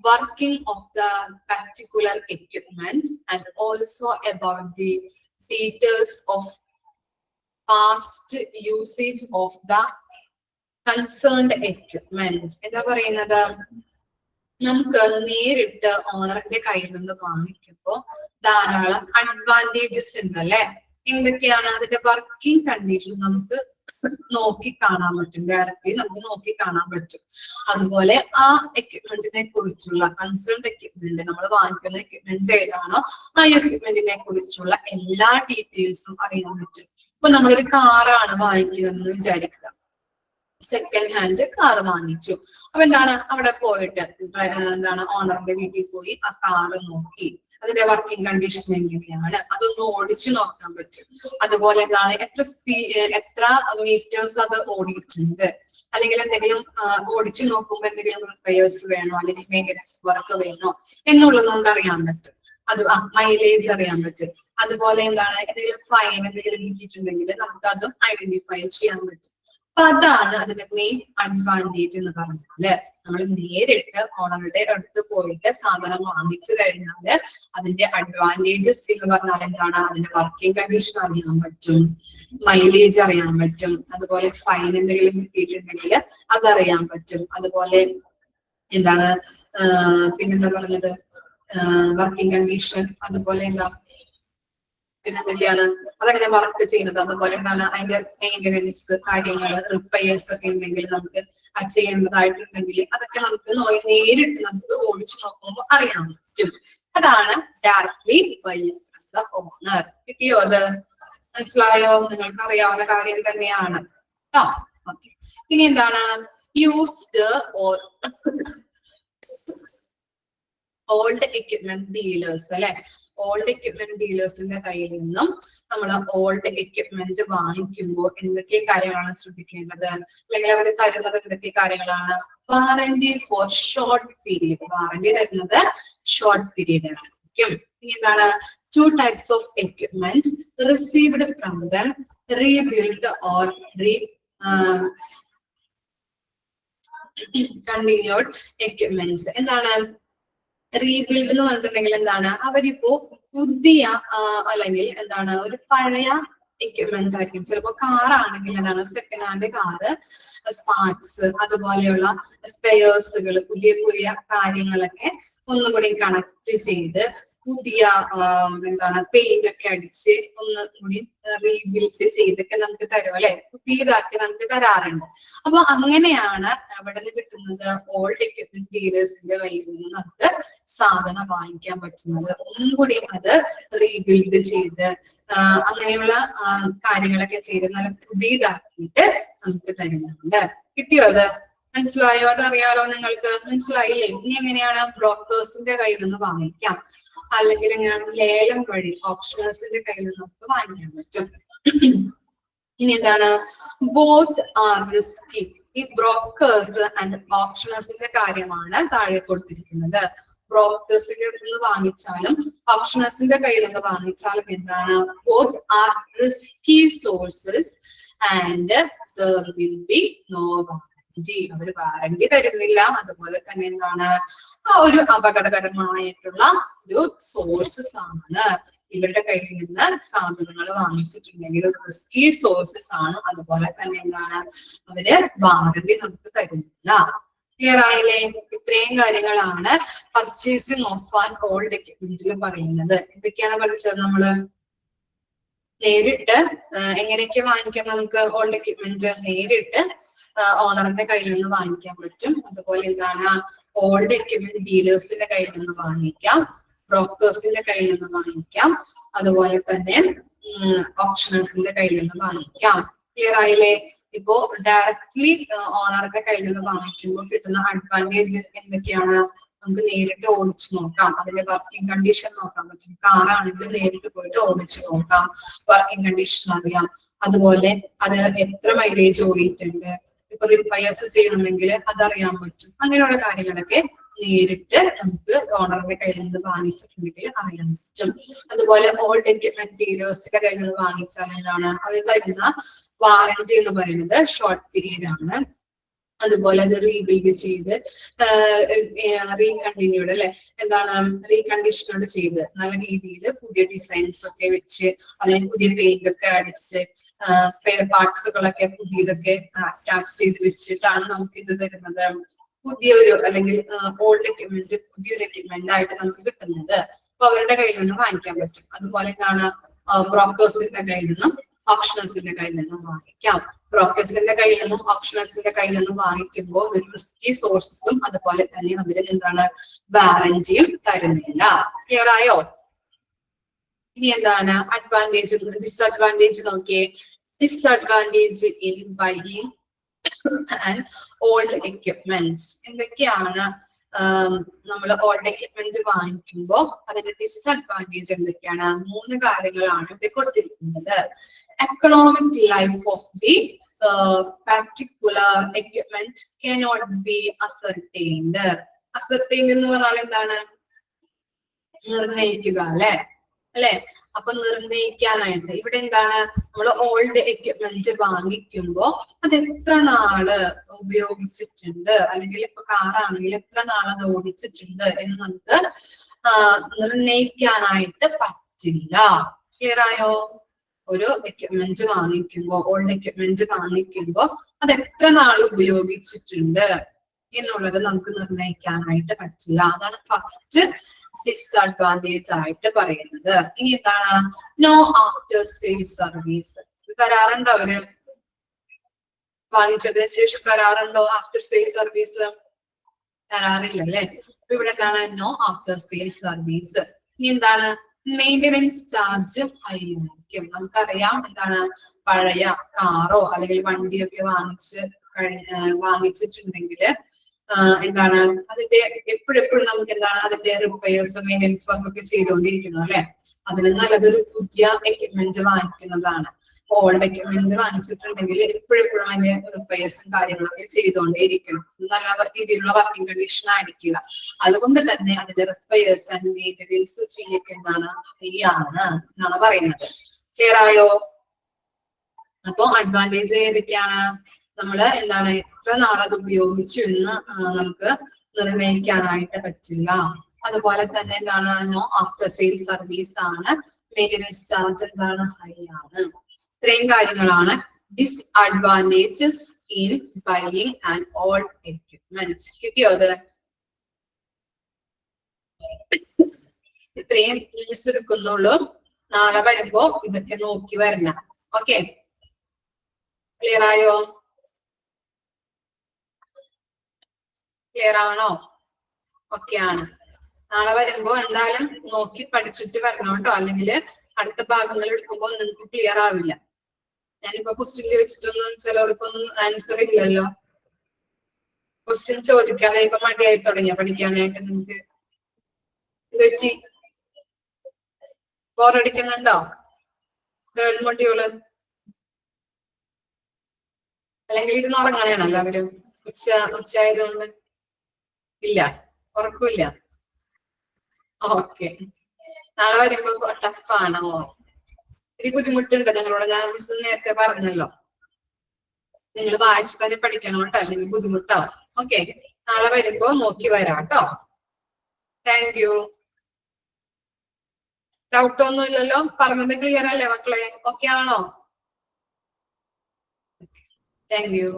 working of the particular equipment and also about the details of past usage of the concerned equipment. എന്താ പറയുന്നത്, നമുക്ക് നേരിട്ട് ഓണറിന്റെ കയ്യിൽ നിന്ന് വാങ്ങിക്കുമ്പോൾ ധാരാളം അഡ്വാൻറ്റേജസ് ഉണ്ട് അല്ലെ. എന്തൊക്കെയാണ്, അതിന്റെ വർക്കിംഗ് കണ്ടീഷൻ നമുക്ക് നോക്കി കാണാൻ പറ്റും, ഡയറക്റ്റ്ലി നമുക്ക് നോക്കി കാണാൻ പറ്റും. അതുപോലെ ആ എക്യുപ്മെന്റിനെ കുറിച്ചുള്ള കൺസേൺഡ് എക്യുപ്മെന്റ്, നമ്മൾ വാങ്ങിക്കുന്ന എക്യുപ്മെന്റ് ഏതാണോ ആ എക്യുപ്മെന്റിനെ കുറിച്ചുള്ള എല്ലാ ഡീറ്റെയിൽസും അറിയാൻ പറ്റും. ഇപ്പൊ നമ്മളൊരു കാറാണ് വാങ്ങിക്കുന്നതെന്ന് വിചാരിക്കുക, സെക്കൻഡ് ഹാൻഡ് കാർ വാങ്ങിച്ചു. അപ്പൊ എന്താണ്, അവിടെ പോയിട്ട് എന്താണ് ഓണറിന്റെ വീട്ടിൽ പോയി ആ കാറ് നോക്കി അതിന്റെ വർക്കിംഗ് കണ്ടീഷൻ എങ്ങനെയാണ് അതൊന്ന് ഓടിച്ചു നോക്കാൻ പറ്റും. അതുപോലെ എന്താണ്, എത്ര മീറ്റേഴ്സ് അത് ഓടിയിട്ടുണ്ട്, അല്ലെങ്കിൽ എന്തെങ്കിലും ഓടിച്ചു നോക്കുമ്പോൾ എന്തെങ്കിലും റിപ്പയേഴ്സ് വേണോ അല്ലെങ്കിൽ മെയിൻ്റെനൻസ് വർക്ക് വേണോ എന്നുള്ളത് നമുക്ക് അറിയാൻ പറ്റും. അത് മൈലേജ് അറിയാൻ പറ്റും. അതുപോലെ എന്താണ്, എന്തെങ്കിലും ഫൈൻ എന്തെങ്കിലും കിട്ടിയിട്ടുണ്ടെങ്കിൽ നമുക്ക് അതും ഐഡന്റിഫൈ ചെയ്യാൻ പറ്റും. അപ്പൊ അതാണ് അതിന്റെ മെയിൻ അഡ്വാൻറ്റേജ് എന്ന് പറഞ്ഞാല്, നമ്മൾ നേരിട്ട് ഓണറുടെ അടുത്ത് പോയിട്ട് സാധനം വാങ്ങിച്ചു കഴിഞ്ഞാല് അതിന്റെ അഡ്വാൻറ്റേജസ് എന്ന് പറഞ്ഞാൽ എന്താണ്, അതിന്റെ വർക്കിംഗ് കണ്ടീഷൻ അറിയാൻ പറ്റും, മൈലേജ് അറിയാൻ പറ്റും, അതുപോലെ ഫൈൻ എന്തെങ്കിലും കിട്ടിയിട്ടുണ്ടെങ്കിൽ അതറിയാൻ പറ്റും. അതുപോലെ എന്താണ്, പിന്നെന്താ പറഞ്ഞത്, വർക്കിംഗ് കണ്ടീഷൻ, അതുപോലെ എന്താ പിന്നെ എന്തൊക്കെയാണ് അതെങ്ങനെ വർക്ക് ചെയ്യുന്നത്, അതുപോലെ എന്താണ് അതിന്റെ മെയിൻ്റെനൻസ് കാര്യങ്ങൾ, റിപ്പയേഴ്സ് ഒക്കെ ഉണ്ടെങ്കിൽ നമുക്ക് ചെയ്യേണ്ടതായിട്ടുണ്ടെങ്കിൽ അതൊക്കെ നമുക്ക് നേരിട്ട് നമുക്ക് ഓടിച്ചു നോക്കുമ്പോൾ അറിയാൻ പറ്റും. അതാണ് directly buy from the owner. കിട്ടിയോ? അത് മനസ്സിലായോ? നിങ്ങൾക്ക് അറിയാവുന്ന കാര്യം തന്നെയാണ്. ഓക്കെ, ഇനി എന്താണ്, used or old equipment dealers അല്ലെ, ഓൾഡ് എക്യുപ്മെന്റ് ഡീലേഴ്സിന്റെ കയ്യിൽ നിന്നും നമ്മൾ ഓൾഡ് എക്യുപ്മെന്റ് വാങ്ങിക്കുമ്പോൾ എന്തൊക്കെ കാര്യങ്ങളാണ് ശ്രദ്ധിക്കേണ്ടത്, അല്ലെങ്കിൽ അവർ തരുന്നത് എന്തൊക്കെ കാര്യങ്ങളാണ്, warranty for short period, warranty തരുന്നത് ഷോർട്ട് പീരീഡ് ആയിരിക്കും. ഇനി എന്താണ്, 2 types of equipment received from them, rebuilt or continued equipments. എന്താണ് റീബിൽഡ് എന്ന് പറഞ്ഞിട്ടുണ്ടെങ്കിൽ എന്താണ്, അവരിപ്പോ പുതിയ അല്ലെങ്കിൽ എന്താണ് ഒരു പഴയ എക്യുപ്മെന്റ് ആയിരിക്കും. ചിലപ്പോ കാറാണെങ്കിൽ എന്താണ്, സെക്കൻഡ് ഹാൻഡ് കാറ്, സ്പാർട്സ് അതുപോലെയുള്ള സ്പെയേഴ്സുകൾ, പുതിയ പുതിയ കാര്യങ്ങളൊക്കെ ഒന്നുകൂടി കണക്ട് ചെയ്ത് പുതിയ എന്താണ് പെയിന്റ് ഒക്കെ അടിച്ച് ഒന്നുകൂടി റീബിൽഡ് ചെയ്തൊക്കെ നമുക്ക് തരും അല്ലെ, പുതിയതാക്കി നമുക്ക് തരാറുണ്ട്. അപ്പൊ അങ്ങനെയാണ് അവിടെ നിന്ന് കിട്ടുന്നത്, ഓൾഡ് എക്യുപ്മെന്റ് ഡീലേഴ്സിന്റെ കയ്യിൽ നിന്ന് നമുക്ക് സാധനം വാങ്ങിക്കാൻ പറ്റുന്നത്. ഒന്നും കൂടി അത് റീബിൽഡ് ചെയ്ത് അങ്ങനെയുള്ള കാര്യങ്ങളൊക്കെ ചെയ്ത് നല്ല പുതിയതാക്കിയിട്ട് നമുക്ക് തരുന്നുണ്ട്. കിട്ടിയോ? അത് മനസ്സിലായോ? അതറിയാലോ നിങ്ങൾക്ക്? മനസ്സിലായില്ലേ? ഇനി എങ്ങനെയാണ്, ബ്രോക്കേഴ്സിന്റെ കയ്യിൽ നിന്ന് വാങ്ങിക്കാം, അല്ലെങ്കിൽ എങ്ങനെയാണ് ലേലം വഴി ഓപ്ഷനേഴ്സിന്റെ കയ്യിൽ നിന്ന് നമുക്ക് വാങ്ങിക്കാൻ പറ്റും. ഇനി എന്താണ്, ബോത്ത് ആർ റിസ്കി. ഈ ബ്രോക്കേഴ്സ് ആൻഡ് ഓപ്ഷനേഴ്സിന്റെ കാര്യമാണ് താഴെ കൊടുത്തിരിക്കുന്നത്. ബ്രോക്കേഴ്സിന്റെ അടുത്ത് നിന്ന് വാങ്ങിച്ചാലും ഓപ്ഷനേഴ്സിന്റെ കയ്യിൽ നിന്ന് വാങ്ങിച്ചാലും എന്താണ്, both are risky sources and there will be no warranty. അവർ വാറന്റി തരുന്നില്ല, അതുപോലെ തന്നെ എന്താണ്, ആ ഒരു അപകടകരമായിട്ടുള്ള ഒരു സോഴ്സസ് ആണ്. ഇവരുടെ കയ്യിൽ നിന്ന് സാധനങ്ങൾ വാങ്ങിച്ചിട്ടുണ്ടെങ്കിൽ റിസ്കി സോഴ്സസ് ആണ്. അതുപോലെ തന്നെ എന്താണ്, അവര് വാറണ്ടി നമുക്ക് തരുന്നില്ല. ക്ലിയർ ആയില്ലേ? ഇത്രയും കാര്യങ്ങളാണ് പർച്ചേസിങ് ഓഫ് ആൻഡ് ഓൾഡ് എക്യുപ്മെന്റിൽ പറയുന്നത്. എന്തൊക്കെയാണ് പഠിച്ചത് നമ്മള്? നേരിട്ട് എങ്ങനെയൊക്കെ വാങ്ങിക്കാം നമുക്ക് ഓൾഡ് എക്യുപ്മെന്റ്? നേരിട്ട് ഓണറിന്റെ കയ്യിൽ നിന്ന് വാങ്ങിക്കാൻ പറ്റും. അതുപോലെ എന്താണ്, ഓൾഡ് എക്യുപ്മെന്റ് ഡീലേഴ്സിന്റെ കയ്യിൽ നിന്ന് വാങ്ങിക്കാം, ബ്രോക്കേഴ്സിന്റെ കയ്യിൽ നിന്ന് വാങ്ങിക്കാം, അതുപോലെ തന്നെ ഓപ്ഷണേഴ്സിന്റെ കയ്യിൽ നിന്ന് വാങ്ങിക്കാം. ക്ലിയർ ആയില്ലേ? ഇപ്പോ ഡയറക്ട്ലി ഓണറുടെ കയ്യിൽ നിന്ന് വാങ്ങിക്കുമ്പോൾ കിട്ടുന്ന അഡ്വാൻറ്റേജ് എന്തൊക്കെയാണ്? നമുക്ക് നേരിട്ട് ഓടിച്ചു നോക്കാം, അതിന്റെ വർക്കിംഗ് കണ്ടീഷൻ നോക്കാൻ പറ്റും. കാറാണെങ്കിൽ നേരിട്ട് പോയിട്ട് ഓടിച്ചു നോക്കാം, വർക്കിംഗ് കണ്ടീഷൻ അറിയാം. അതുപോലെ അത് എത്ര മൈലേജ് ഓടിയിട്ടുണ്ട്, ഇപ്പൊ റിപ്പയർസ് ചെയ്യണമെങ്കിൽ അതറിയാൻ പറ്റും. അങ്ങനെയുള്ള കാര്യങ്ങളൊക്കെ നേരിട്ട് നമുക്ക് ഓണറിന്റെ കയ്യിൽ നിന്ന് വാങ്ങിച്ചിട്ടുണ്ടെങ്കിൽ അറിയാൻ പറ്റും. അതുപോലെ ഓൾഡ് എക്യുപ്മെന്റ് ഡീലേഴ്സിന്റെ കയ്യിൽ നിന്ന് വാങ്ങിച്ചാൽ എന്താണ്, അവർ തരുന്ന വാറന്റി എന്ന് പറയുന്നത് ഷോർട്ട് പീരീഡ് ആണ്. അതുപോലെ അത് റീബിൽഡ് ചെയ്ത് റീകണ്ടിന്യൂഡ് അല്ലെ, എന്താണ്, റീകണ്ടീഷനോട് ചെയ്ത് നല്ല രീതിയിൽ പുതിയ ഡിസൈൻസ് ഒക്കെ വെച്ച് അല്ലെങ്കിൽ പുതിയ പെയിന്റ് ഒക്കെ അടിച്ച് സ്പെയർ പാർട്സുകളൊക്കെ പുതിയതൊക്കെ അറ്റാച്ച് ചെയ്ത് വെച്ചിട്ടാണ് നമുക്ക് ഇത് തരുന്നത്. പുതിയൊരു അല്ലെങ്കിൽ ഓൾഡ് എക്യുപ്മെന്റ് പുതിയൊരു എക്യുപ്മെന്റ് ആയിട്ട് നമുക്ക് കിട്ടുന്നത്. അപ്പൊ അവരുടെ കയ്യിൽ നിന്ന് വാങ്ങിക്കാൻ പറ്റും. അതുപോലെ എന്താണ്, ബ്രോക്കേഴ്സിന്റെ കയ്യിൽ നിന്നും ഓപ്ഷണേഴ്സിന്റെ കയ്യിൽ നിന്നും വാങ്ങിക്കാം. ബ്രോക്കേഴ്സിന്റെ കയ്യിൽ നിന്നും ഓപ്ഷണേഴ്സിന്റെ കയ്യിൽ നിന്നും വാങ്ങിക്കുമ്പോൾ ഒരു റിസ്കി സോഴ്സസും അതുപോലെ തന്നെ അവര് എന്താണ്, വാറന്റിയും തരുന്നില്ല. ക്ലിയർ ആയോ? ഇനി എന്താണ് അഡ്വാൻറ്റേജ് ഡിസ്അഡ്വാൻറ്റേജ് നോക്കിയേ. Disadvantage in buying and old equipment. എന്തൊക്കെയാണ് നമ്മൾ ഓൾഡ് എക്യുപ്മെന്റ് വാങ്ങിക്കുമ്പോൾ അതിന്റെ ഡിസ്അഡ്വാൻറ്റേജ് എന്തൊക്കെയാണ്? 3 കാര്യങ്ങളാണ് ഇവിടെ കൊടുത്തിരിക്കുന്നത്. Economic life of the particular equipment cannot be ascertained. Ascertained എന്ന് പറഞ്ഞാൽ എന്താണ്? നിർണയിക്കുക അല്ലെ? അപ്പൊ നിർണയിക്കാനായിട്ട് ഇവിടെ എന്താണ്, നമ്മൾ ഓൾഡ് എക്യുപ്മെന്റ് വാങ്ങിക്കുമ്പോ അത് എത്ര നാള് ഉപയോഗിച്ചിട്ടുണ്ട്, അല്ലെങ്കിൽ ഇപ്പൊ കാറാണെങ്കിൽ എത്ര നാള് അത് ഓടിച്ചിട്ടുണ്ട് എന്ന് നമുക്ക് നിർണയിക്കാനായിട്ട് പറ്റില്ല. ക്ലിയർ ആയോ? ഒരു എക്യുപ്മെന്റ് വാങ്ങിക്കുമ്പോ, ഓൾഡ് എക്യുപ്മെന്റ് വാങ്ങിക്കുമ്പോ അത് എത്ര നാൾ ഉപയോഗിച്ചിട്ടുണ്ട് എന്നുള്ളത് നമുക്ക് നിർണയിക്കാനായിട്ട് പറ്റില്ല. അതാണ് ഫസ്റ്റ് ഡിസ്അഡ്വാൻറ്റേജ് ആയിട്ട് പറയുന്നത്. ഇനി എന്താണ്, നോ ആഫ്റ്റർ സെയിൽ സർവീസ്. തരാറുണ്ടോ അവര്? വാങ്ങിച്ചതിന് ശേഷം തരാറുണ്ടോ ആഫ്റ്റർ സെയിൽ സർവീസ്? തരാറില്ല അല്ലെ? അപ്പൊ ഇവിടെ എന്താണ്, നോ ആഫ്റ്റർ സെയിൽ സർവീസ്. ഇനി എന്താണ്, മെയിൻ്റെനൻസ് ചാർജ് ഹൈ ആയിരിക്കും. നമുക്കറിയാം എന്താണ്, പഴയ കാറോ അല്ലെങ്കിൽ വണ്ടിയൊക്കെ വാങ്ങിച്ചിട്ടുണ്ടെങ്കിൽ എന്താണ്, അതിന്റെ എപ്പോഴെപ്പോഴും നമുക്ക് എന്താണ്, അതിന്റെ റിപ്പയേഴ്സ് മെയിൻ്റെനൻസ് വർക്ക് ഒക്കെ ചെയ്തുകൊണ്ടിരിക്കണം അല്ലെ? അതിന് നല്ലതൊരു പുതിയ എക്യുപ്മെന്റ് വാങ്ങിക്കുന്നതാണ്. ഓൾഡ് എക്യുപ്മെന്റ് വാങ്ങിച്ചിട്ടുണ്ടെങ്കിൽ എപ്പോഴെപ്പോഴും അതിന്റെ റിപ്പയേഴ്സും കാര്യങ്ങളൊക്കെ ചെയ്തുകൊണ്ടേയിരിക്കണം. നല്ല രീതിയിലുള്ള വർക്കിംഗ് കണ്ടീഷൻ ആയിരിക്കില്ല. അതുകൊണ്ട് തന്നെ അതിന്റെ റിപ്പയേഴ്സ് ആൻഡ് മെയിൻ്റെനൻസ് ഫീ ഒക്കെ എന്താണ്, ഫ്രീ ആണ് എന്നാണ് പറയുന്നത്. ക്ലിയർ ആയോ? അപ്പൊ അഡ്വാൻറ്റേജ് ഏതൊക്കെയാണ്? നമ്മള് എന്താണ്, എത്ര നാളത് ഉപയോഗിച്ചു എന്ന് നമുക്ക് നിർണയിക്കാനായിട്ട് പറ്റില്ല. അതുപോലെ തന്നെ എന്താണ്, നോ ആഫ്റ്റർ സെയിൽ സർവീസ് ആണ്. മെയിൻ്റെനൻസ് ചാർജ് എന്താണ്, ഹൈ ആണ്. ഇത്രയും കാര്യങ്ങളാണ് disadvantages in buying and old equipment. കിട്ടിയോ അത്? ഇത്രയും ന്യൂസ് എടുക്കുന്നുള്ളൂ. നാളെ വരുമ്പോ ഇതൊക്കെ നോക്കി വരണം. ഓക്കെ, ക്ലിയർ ആയോ? ക്ലിയർ ആണോ? ഓക്കെ ആണ്. നാളെ വരുമ്പോ എന്തായാലും നോക്കി പഠിച്ചിട്ട് വരണം കേട്ടോ, അല്ലെങ്കിൽ അടുത്ത ഭാഗങ്ങൾ എടുക്കുമ്പോൾ നിങ്ങൾക്ക് ക്ലിയർ ആവില്ല. ഞാനിപ്പോ ക്വസ്റ്റ്യൻ ചോദിച്ചിട്ടൊന്നും ചിലവർക്കൊന്നും ആൻസർ ഇല്ലല്ലോ. ക്വസ്റ്റ്യൻ ചോദിക്കാതെ ഇപ്പൊ മടിയായി തുടങ്ങിയ പഠിക്കാനായിട്ട് നിങ്ങൾക്ക്? ഇതെറ്റി ബോറടിക്കുന്നുണ്ടോ? തേർഡ് മൊഡ്യൂള് അല്ലെങ്കിൽ ഇരുന്ന് ഉറങ്ങാനാണ് എല്ലാവരും? ഉച്ചയായതുകൊണ്ട് ഇല്ല, ഉറക്കില്ല. ഓക്കെ, നാളെ വരുമ്പോ ടഫാണോ? ഇത്തിരി ബുദ്ധിമുട്ടുണ്ട് നിങ്ങളോട്. ഞാൻ നേരത്തെ പറഞ്ഞല്ലോ, നിങ്ങൾ വായിച്ച് തന്നെ പഠിക്കണം കേട്ടോ, അല്ലെങ്കിൽ ബുദ്ധിമുട്ടാവും. ഓക്കെ, നാളെ വരുമ്പോ നോക്കി വരാം കേട്ടോ. Thank you. ഡൗട്ട് ഒന്നും ഇല്ലല്ലോ? പറഞ്ഞത് ക്ലിയർ അല്ലേ മക്കളെ? ഓക്കെ ആണോ? Thank you.